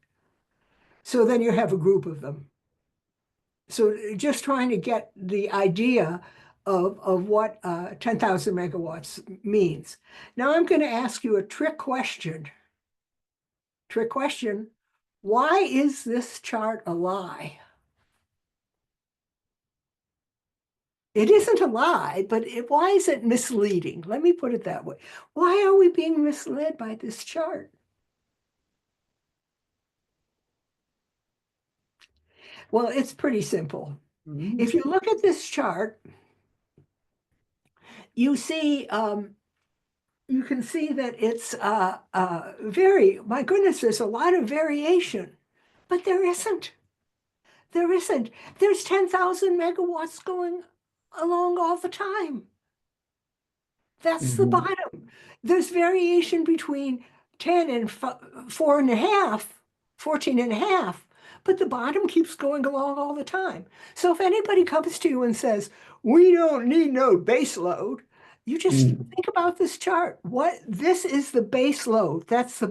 So then you have a group of them. So just trying to get the idea of what 10,000 megawatts means. Now I'm going to ask you a trick question. Trick question. Why is this chart a lie? It isn't a lie, but why is it misleading? Let me put it that way. Why are we being misled by this chart? Well, it's pretty simple. Mhm. If you look at this chart, you see, you can see that it's my goodness, there's a lot of variation, but there isn't. There isn't. There's 10,000 megawatts going along all the time. That's the Mhm. bottom. There's variation between 10 and 4.5, 14 and a half, but the bottom keeps going along all the time. So if anybody comes to you and says, we don't need no base load, you just Mm. think about this chart. This is the base load. That's the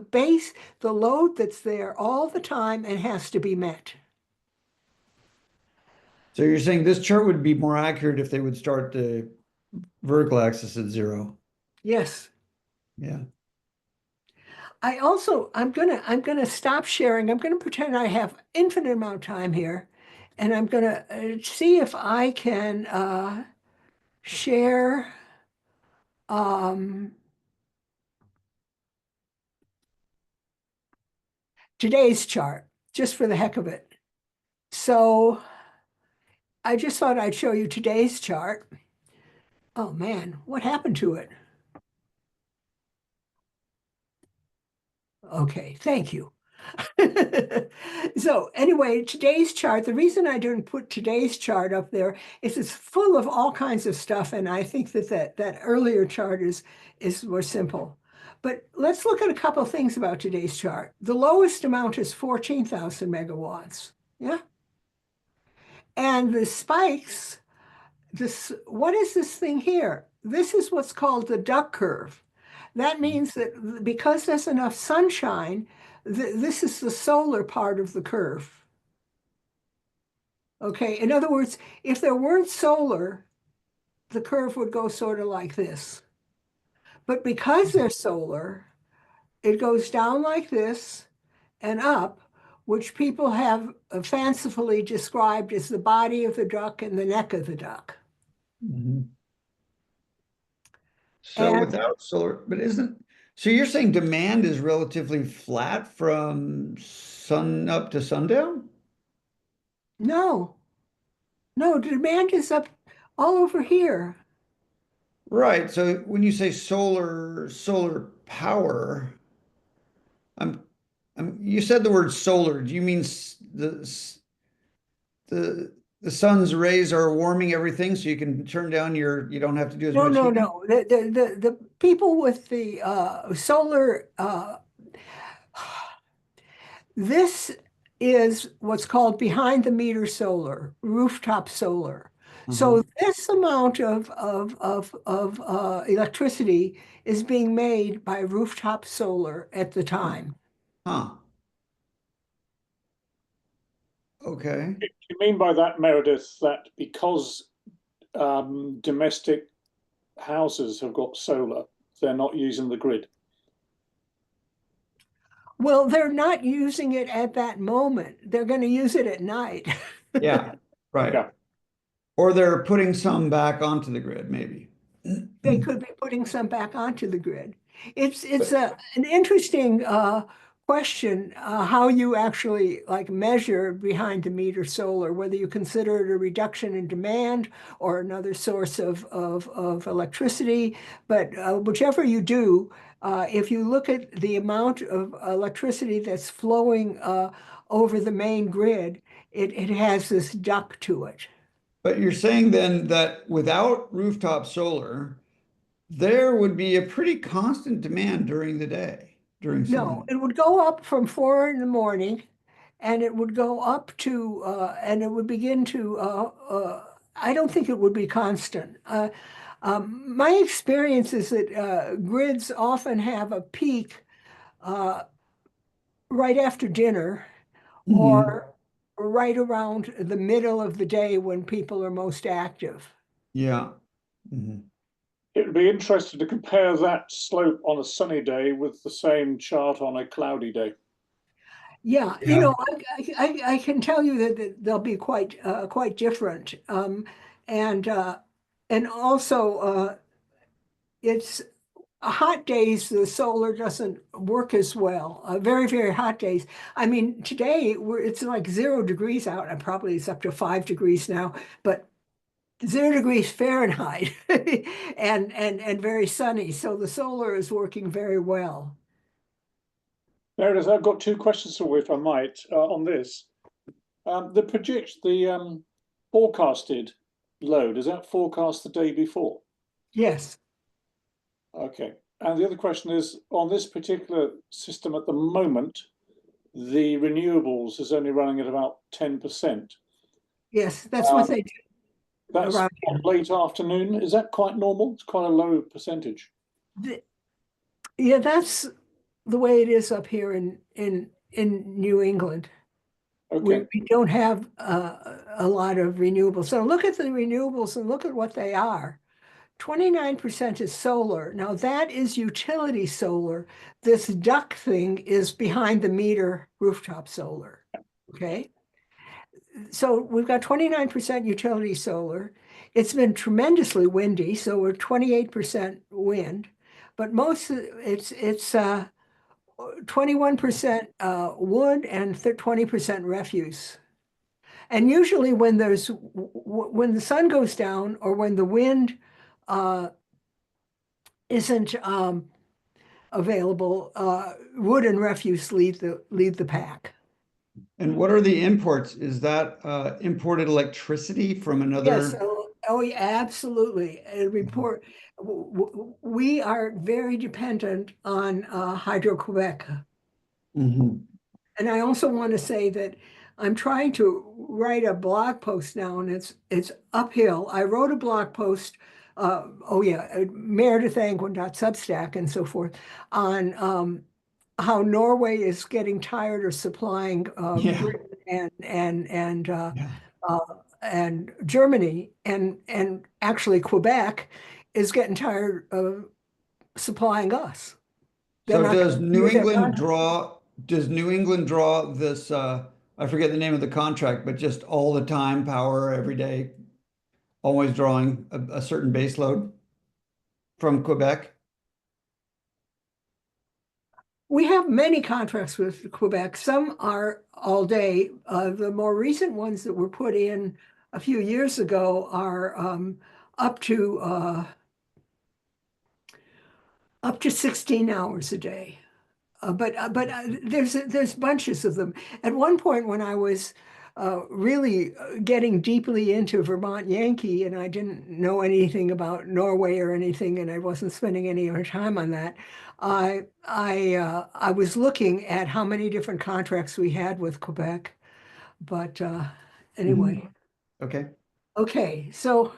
load that's there all the time and has to be met. So you're saying this chart would be more accurate if they would start the vertical axis at 0. Yes. Yeah. I'm gonna stop sharing. I'm gonna pretend I have infinite amount of time here, and I'm gonna see if I can share um, today's chart just for the heck of it. So I just thought I'd show you today's chart. Oh man, what happened to it? Okay, thank you. So anyway, today's chart, the reason I didn't put today's chart up there is it's full of all kinds of stuff, and I think that earlier chart is more simple. But let's look at a couple of things about today's chart. The lowest amount is 14,000 megawatts. Yeah. And the spikes, what is this thing here? This is what's called the duck curve. That means that because there's enough sunshine, this is the solar part of the curve. Okay, in other words, if there weren't solar, the curve would go sort of like this. But because there's solar, it goes down like this and up, which people have fancifully described as the body of the duck and the neck of the duck. Mhm. So And without solar, but so you're saying demand is relatively flat from sun up to sundown? no, no, demand is up all over here. Right. So when you say solar power, I'm, you said the word solar. Do you mean the sun's rays are warming everything so you can turn down you don't have to do as No, much no, heating? no. The people with the solar, this is what's called behind the meter solar, rooftop solar. Uh-huh. So this amount of electricity is being made by rooftop solar at the time. Huh. Okay. Do you mean by that, Meredith, that because domestic houses have got solar, they're not using the grid? Well, they're not using it at that moment. They're going to use it at night. Yeah. Right. Yeah. Or they're putting some back onto the grid, maybe. They could be putting some back onto the grid. It's But an interesting question how you actually like measure behind the meter solar, whether you consider it a reduction in demand or another source of electricity. But whichever you do, if you look at the amount of electricity that's flowing over the main grid, it has this duct to it. but you're saying then that without rooftop solar, there would be a pretty constant demand during the day, during No, sun. it would go up from 4 in the morning and it would go up to, and it would begin to, I don't think it would be constant. My experience is that grids often have a peak right after dinner Mhm. or right around the middle of the day when people are most active. Yeah. Mhm. It would be interesting to compare that slope on a sunny day with the same chart on a cloudy day. Yeah, Yeah. I can tell you that they'll be quite different, and and also it's hot days, the solar doesn't work as well. Very, very hot days. I mean, today it's like 0 degrees out, and probably it's up to 5 degrees now, but 0 degrees Fahrenheit and very sunny. So the solar is working very well. Meredith, I've got two questions for you, if I might, on this. The forecasted load, is that forecast the day before? Yes. Okay. And the other question is, on this particular system at the moment, the renewables is only running at about 10%. Yes, that's what they do That's around here. late afternoon. Is that quite normal? It's quite a low percentage. Yeah, that's the way it is up here in New England. Okay. We don't have a lot of renewables. So look at the renewables and look at what they are. 29% is solar. Now that is utility solar. This duck thing is behind the meter rooftop solar. Okay. So we've got 29% utility solar. It's been tremendously windy, so we're 28% wind, but most of it's 21% wood and 20% refuse. And usually when when the sun goes down or when the wind isn't available, wood and refuse lead the pack. And what are the imports? Is that imported electricity from Yes. another? Oh, yeah, absolutely. A report. We are very dependent on Hydro-Quebec. Mhm. And I also want to say that I'm trying to write a blog post now, and it's uphill. I wrote a blog post, Meredith Angwin Substack and so forth, on how Norway is getting tired of supplying Yeah. Britain Yeah. and Germany, and actually Quebec is getting tired of supplying us. They're So not does gonna New renew their England contract. draw, does New England draw this, I forget the name of the contract, but just all the time power every day, always drawing a certain base load from Quebec? We have many contracts with Quebec. Some are all day. The more recent ones that were put in a few years ago are up to uh, up to 16 hours a day. But there's bunches of them. At one point, when I was really getting deeply into Vermont Yankee, and I didn't know anything about Norway or anything, and I wasn't spending any of my time on that, I was looking at how many different contracts we had with Quebec. But anyway, Mhm. Okay. okay, so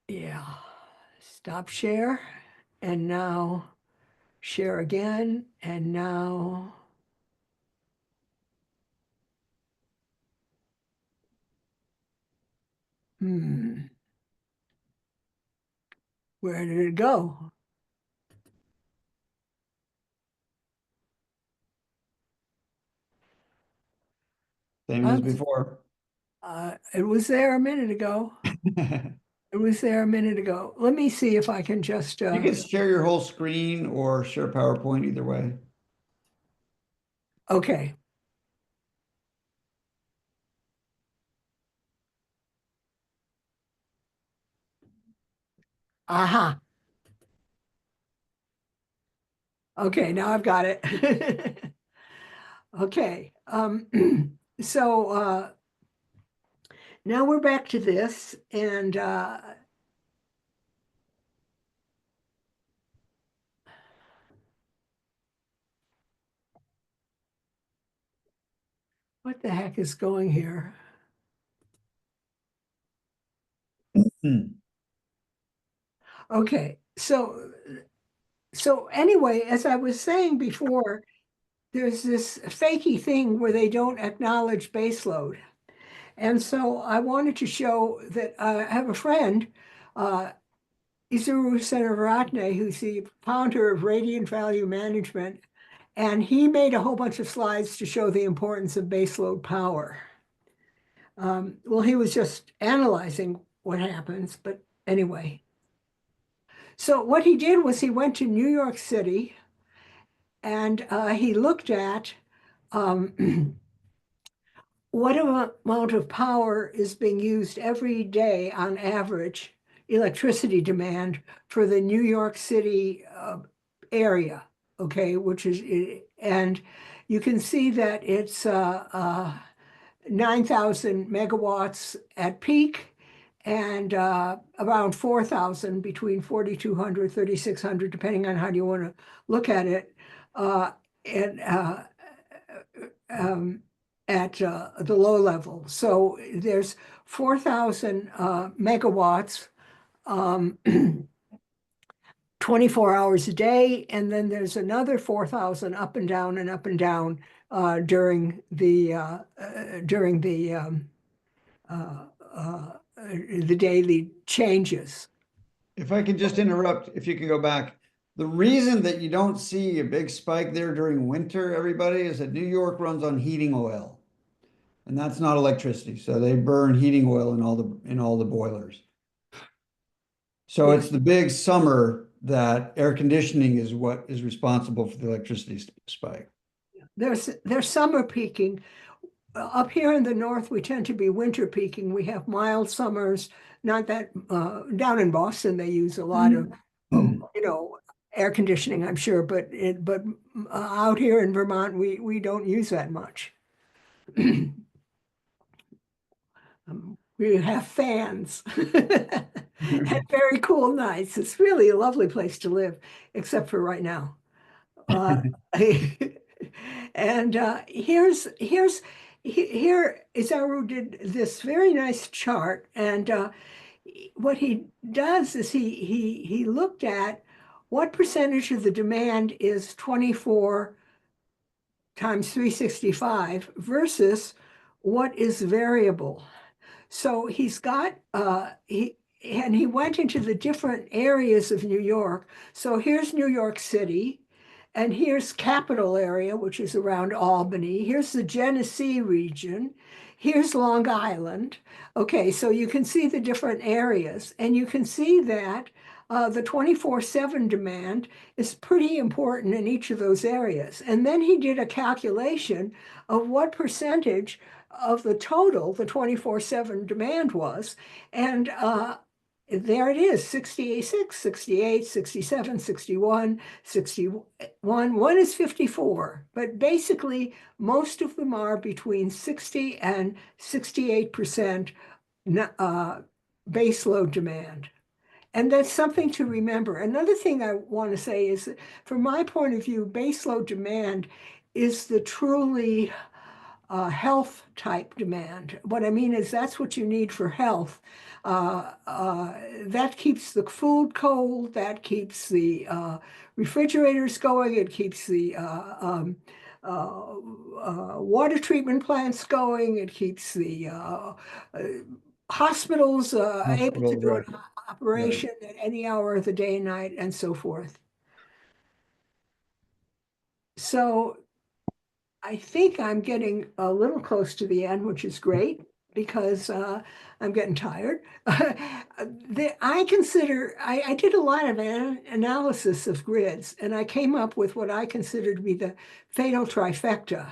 yeah, stop share, and now share again, and now. Hmm. Where did it go? Same as before. It was there a minute ago. It was there a minute ago. Let me see if I can just, You can share your whole screen or share PowerPoint either way. okay. Aha. Okay, now I've got it. Okay. So now we're back to this, and what the heck is going here? Hmm. Okay, so anyway, as I was saying before, there's this fakey thing where they don't acknowledge baseload. And so I wanted to show that I have a friend, uh, Isuru Senaratne, who's the founder of Radiant Value Management, and he made a whole bunch of slides to show the importance of baseload power. Well, he was just analyzing what happens, but anyway. So what he did was he went to New York City and he looked at what amount of power is being used every day on average, electricity demand for the New York City area, okay, and you can see that it's 9,000 megawatts at peak and around 4,000 between 4,200, 3,600, depending on how you want to look at it, and at the low level. So there's 4,000 megawatts 24 hours a day, and then there's another 4,000 up and down and up and down during the daily changes. If I could just interrupt, if you can go back. The reason that you don't see a big spike there during winter, everybody, is that New York runs on heating oil. And that's not electricity. So they burn heating oil in all the boilers. So Yeah. it's the big summer that air conditioning is what is responsible for the electricity spike. There's summer peaking. Up here in the north, we tend to be winter peaking. We have mild summers, not that down in Boston, they use a lot of, air conditioning, I'm sure, but out here in Vermont, we don't use that much. We have fans and very cool nights. It's really a lovely place to live, except for right now. And here Isaru did this very nice chart, and what he does is he looked at what percentage of the demand is 24 times 365 versus what is variable. So he's got he went into the different areas of New York. So here's New York City, and here's Capital area, which is around Albany. Here's the Genesee region. Here's Long Island. Okay, so you can see the different areas, and you can see that the 24/7 demand is pretty important in each of those areas. And then he did a calculation of what percentage of the total the 24/7 demand was. And there it is, 66, 68, 67, 61, 61. One is 54. But basically, most of them are between 60 and 68% baseload demand. And that's something to remember. Another thing I want to say is that from my point of view, baseload demand is the truly health type demand. What I mean is that's what you need for health. That keeps the food cold, that keeps the refrigerators going, it keeps the water treatment plants going, it keeps the hospitals able to do an operation at any hour of the day, night, and so forth. So I think I'm getting a little close to the end, which is great because I'm getting tired. I did a lot of analysis of grids, and I came up with what I consider to be the fatal trifecta,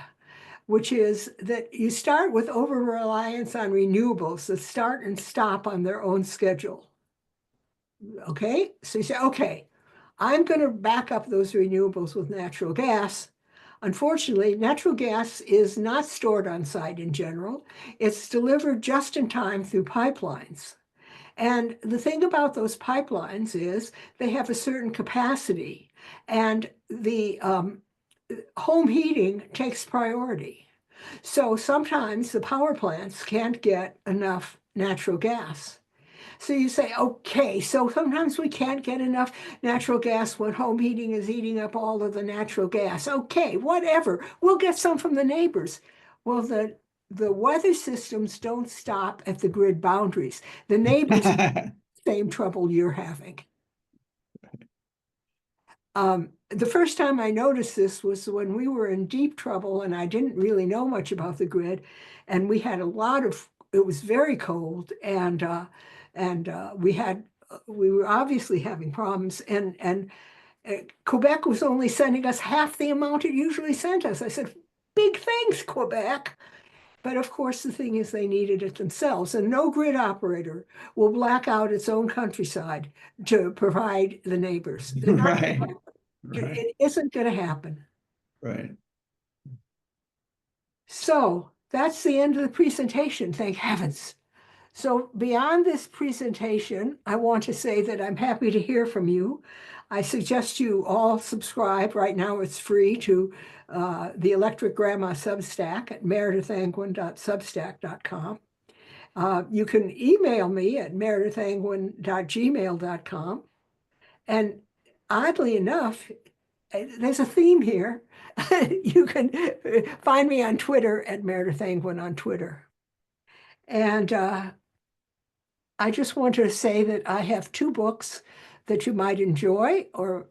which is that you start with over-reliance on renewables that start and stop on their own schedule. Okay, so you say, okay, I'm going to back up those renewables with natural gas. Unfortunately, natural gas is not stored on site in general. It's delivered just in time through pipelines. And the thing about those pipelines is they have a certain capacity, and the home heating takes priority. So sometimes the power plants can't get enough natural gas. So you say, okay, so sometimes we can't get enough natural gas when home heating is eating up all of the natural gas. Okay, whatever. We'll get some from the neighbors. Well, the weather systems don't stop at the grid boundaries. The neighbors have the same trouble you're having. The first time I noticed this was when we were in deep trouble and I didn't really know much about the grid. And we had it was very cold, and we had we were obviously having problems, and Quebec was only sending us half the amount it usually sent us. I said, big thanks, Quebec. But of course, the thing is, they needed it themselves, and no grid operator will black out its own countryside to provide the neighbors. Right, right, It isn't going to happen. right. So that's the end of the presentation, thank heavens. So beyond this presentation, I want to say that I'm happy to hear from you. I suggest you all subscribe. Right now it's free to the Electric Grandma Substack at meredithangwin.substack.com. You can email me at meredithangwin.gmail.com. And oddly enough, there's a theme here. You can find me on Twitter at Meredith Angwin on Twitter. And I just want to say that I have 2 books that you might enjoy or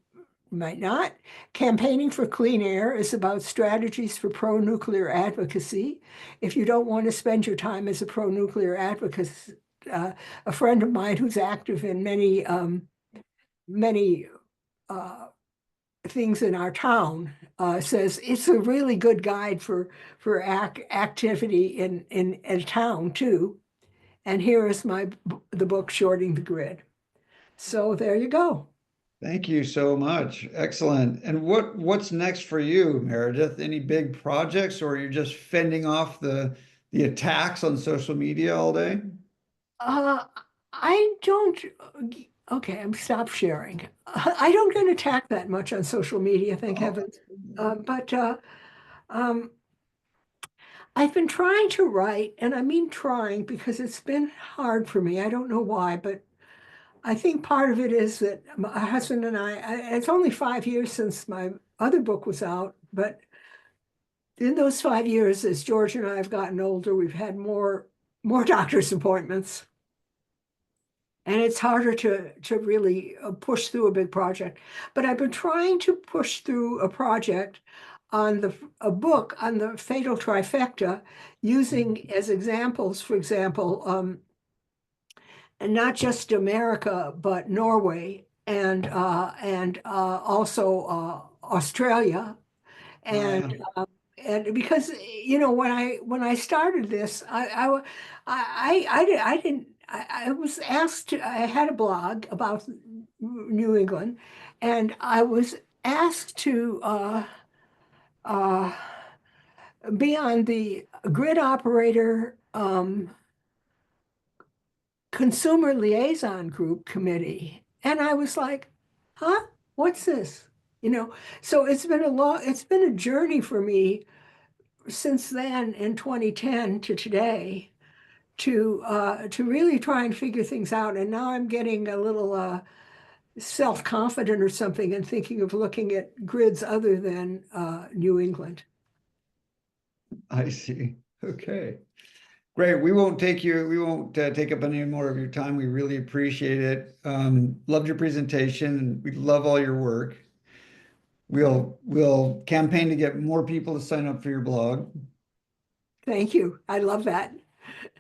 might not. Campaigning for Clean Air is about strategies for pro-nuclear advocacy. If you don't want to spend your time as a pro-nuclear advocate, a friend of mine who's active in many things in our town says it's a really good guide for activity in a town too. And here is the book, Shorting the Grid. So there you go. Thank you so much. Excellent. And what's next for you, Meredith? Any big projects, or are you just fending off the attacks on social media all day? I don't, okay, I'm stop sharing. I don't get attacked that much on social media, thank heavens. But I've been trying to write, and I mean trying because it's been hard for me. I don't know why, but I think part of it is that my husband and it's only 5 years since my other book was out, but in those 5 years, as George and I have gotten older, we've had more doctor's appointments. And it's harder to really push through a big project. But I've been trying to push through a project on a book on the fatal trifecta, using as examples, for example, and not just America, but Norway and also Australia. And and because when I started this, I didn't. I was asked I had a blog about New England, and I was asked to be on the grid operator consumer liaison group committee. And I was like, huh, what's this? So it's been a journey for me since then in 2010 to today to really try and figure things out. And now I'm getting a little self-confident or something and thinking of looking at grids other than New England. I see. Okay. Great. We won't take up any more of your time. We really appreciate it. Loved your presentation, and we love all your work. We'll campaign to get more people to sign up for your blog. Thank you. I love that.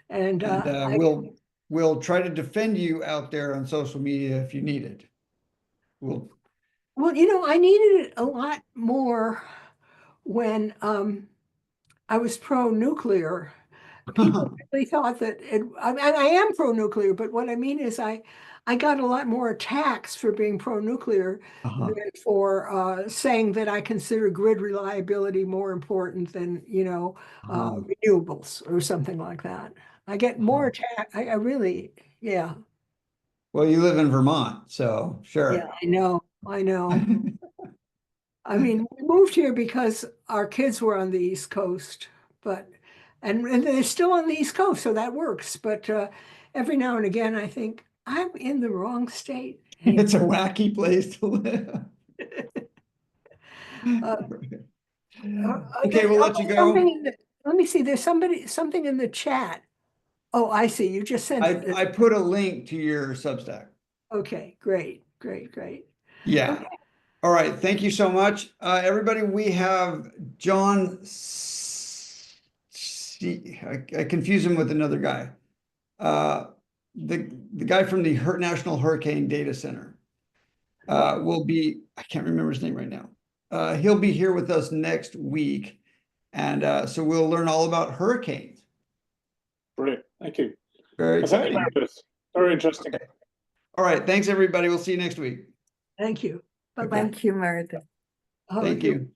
And we'll try to defend you out there on social media if you need it. Well, I needed it a lot more when I was pro-nuclear. People really thought that I am pro-nuclear, but what I mean is I got a lot more attacks for being pro-nuclear than for saying that I consider grid reliability more important than, renewables or something like that. I get more attack. I really, yeah. Well, you live in Vermont, so sure. Yeah, I know. I mean, we moved here because our kids were on the East Coast, and they're still on the East Coast, so that works. But every now and again, I think I'm in the wrong state. It's a wacky place to live. Okay, we'll let you go. Let me see. There's something in the chat. Oh, I see. You just sent it. I put a link to your Substack. Okay, great. Yeah. Okay. All right. Thank you so much. Everybody, we have John I confuse him with another guy. the guy from the National Hurricane Data Center will be, I can't remember his name right now. He'll be here with us next week. And so we'll learn all about hurricanes. Brilliant. Thank you. Very Thank you, exciting. Meredith. Very interesting. Okay. All right. Thanks, everybody. We'll see you next week. Thank you. Bye-bye. Thank you, Meredith. Oh, Thank you're you.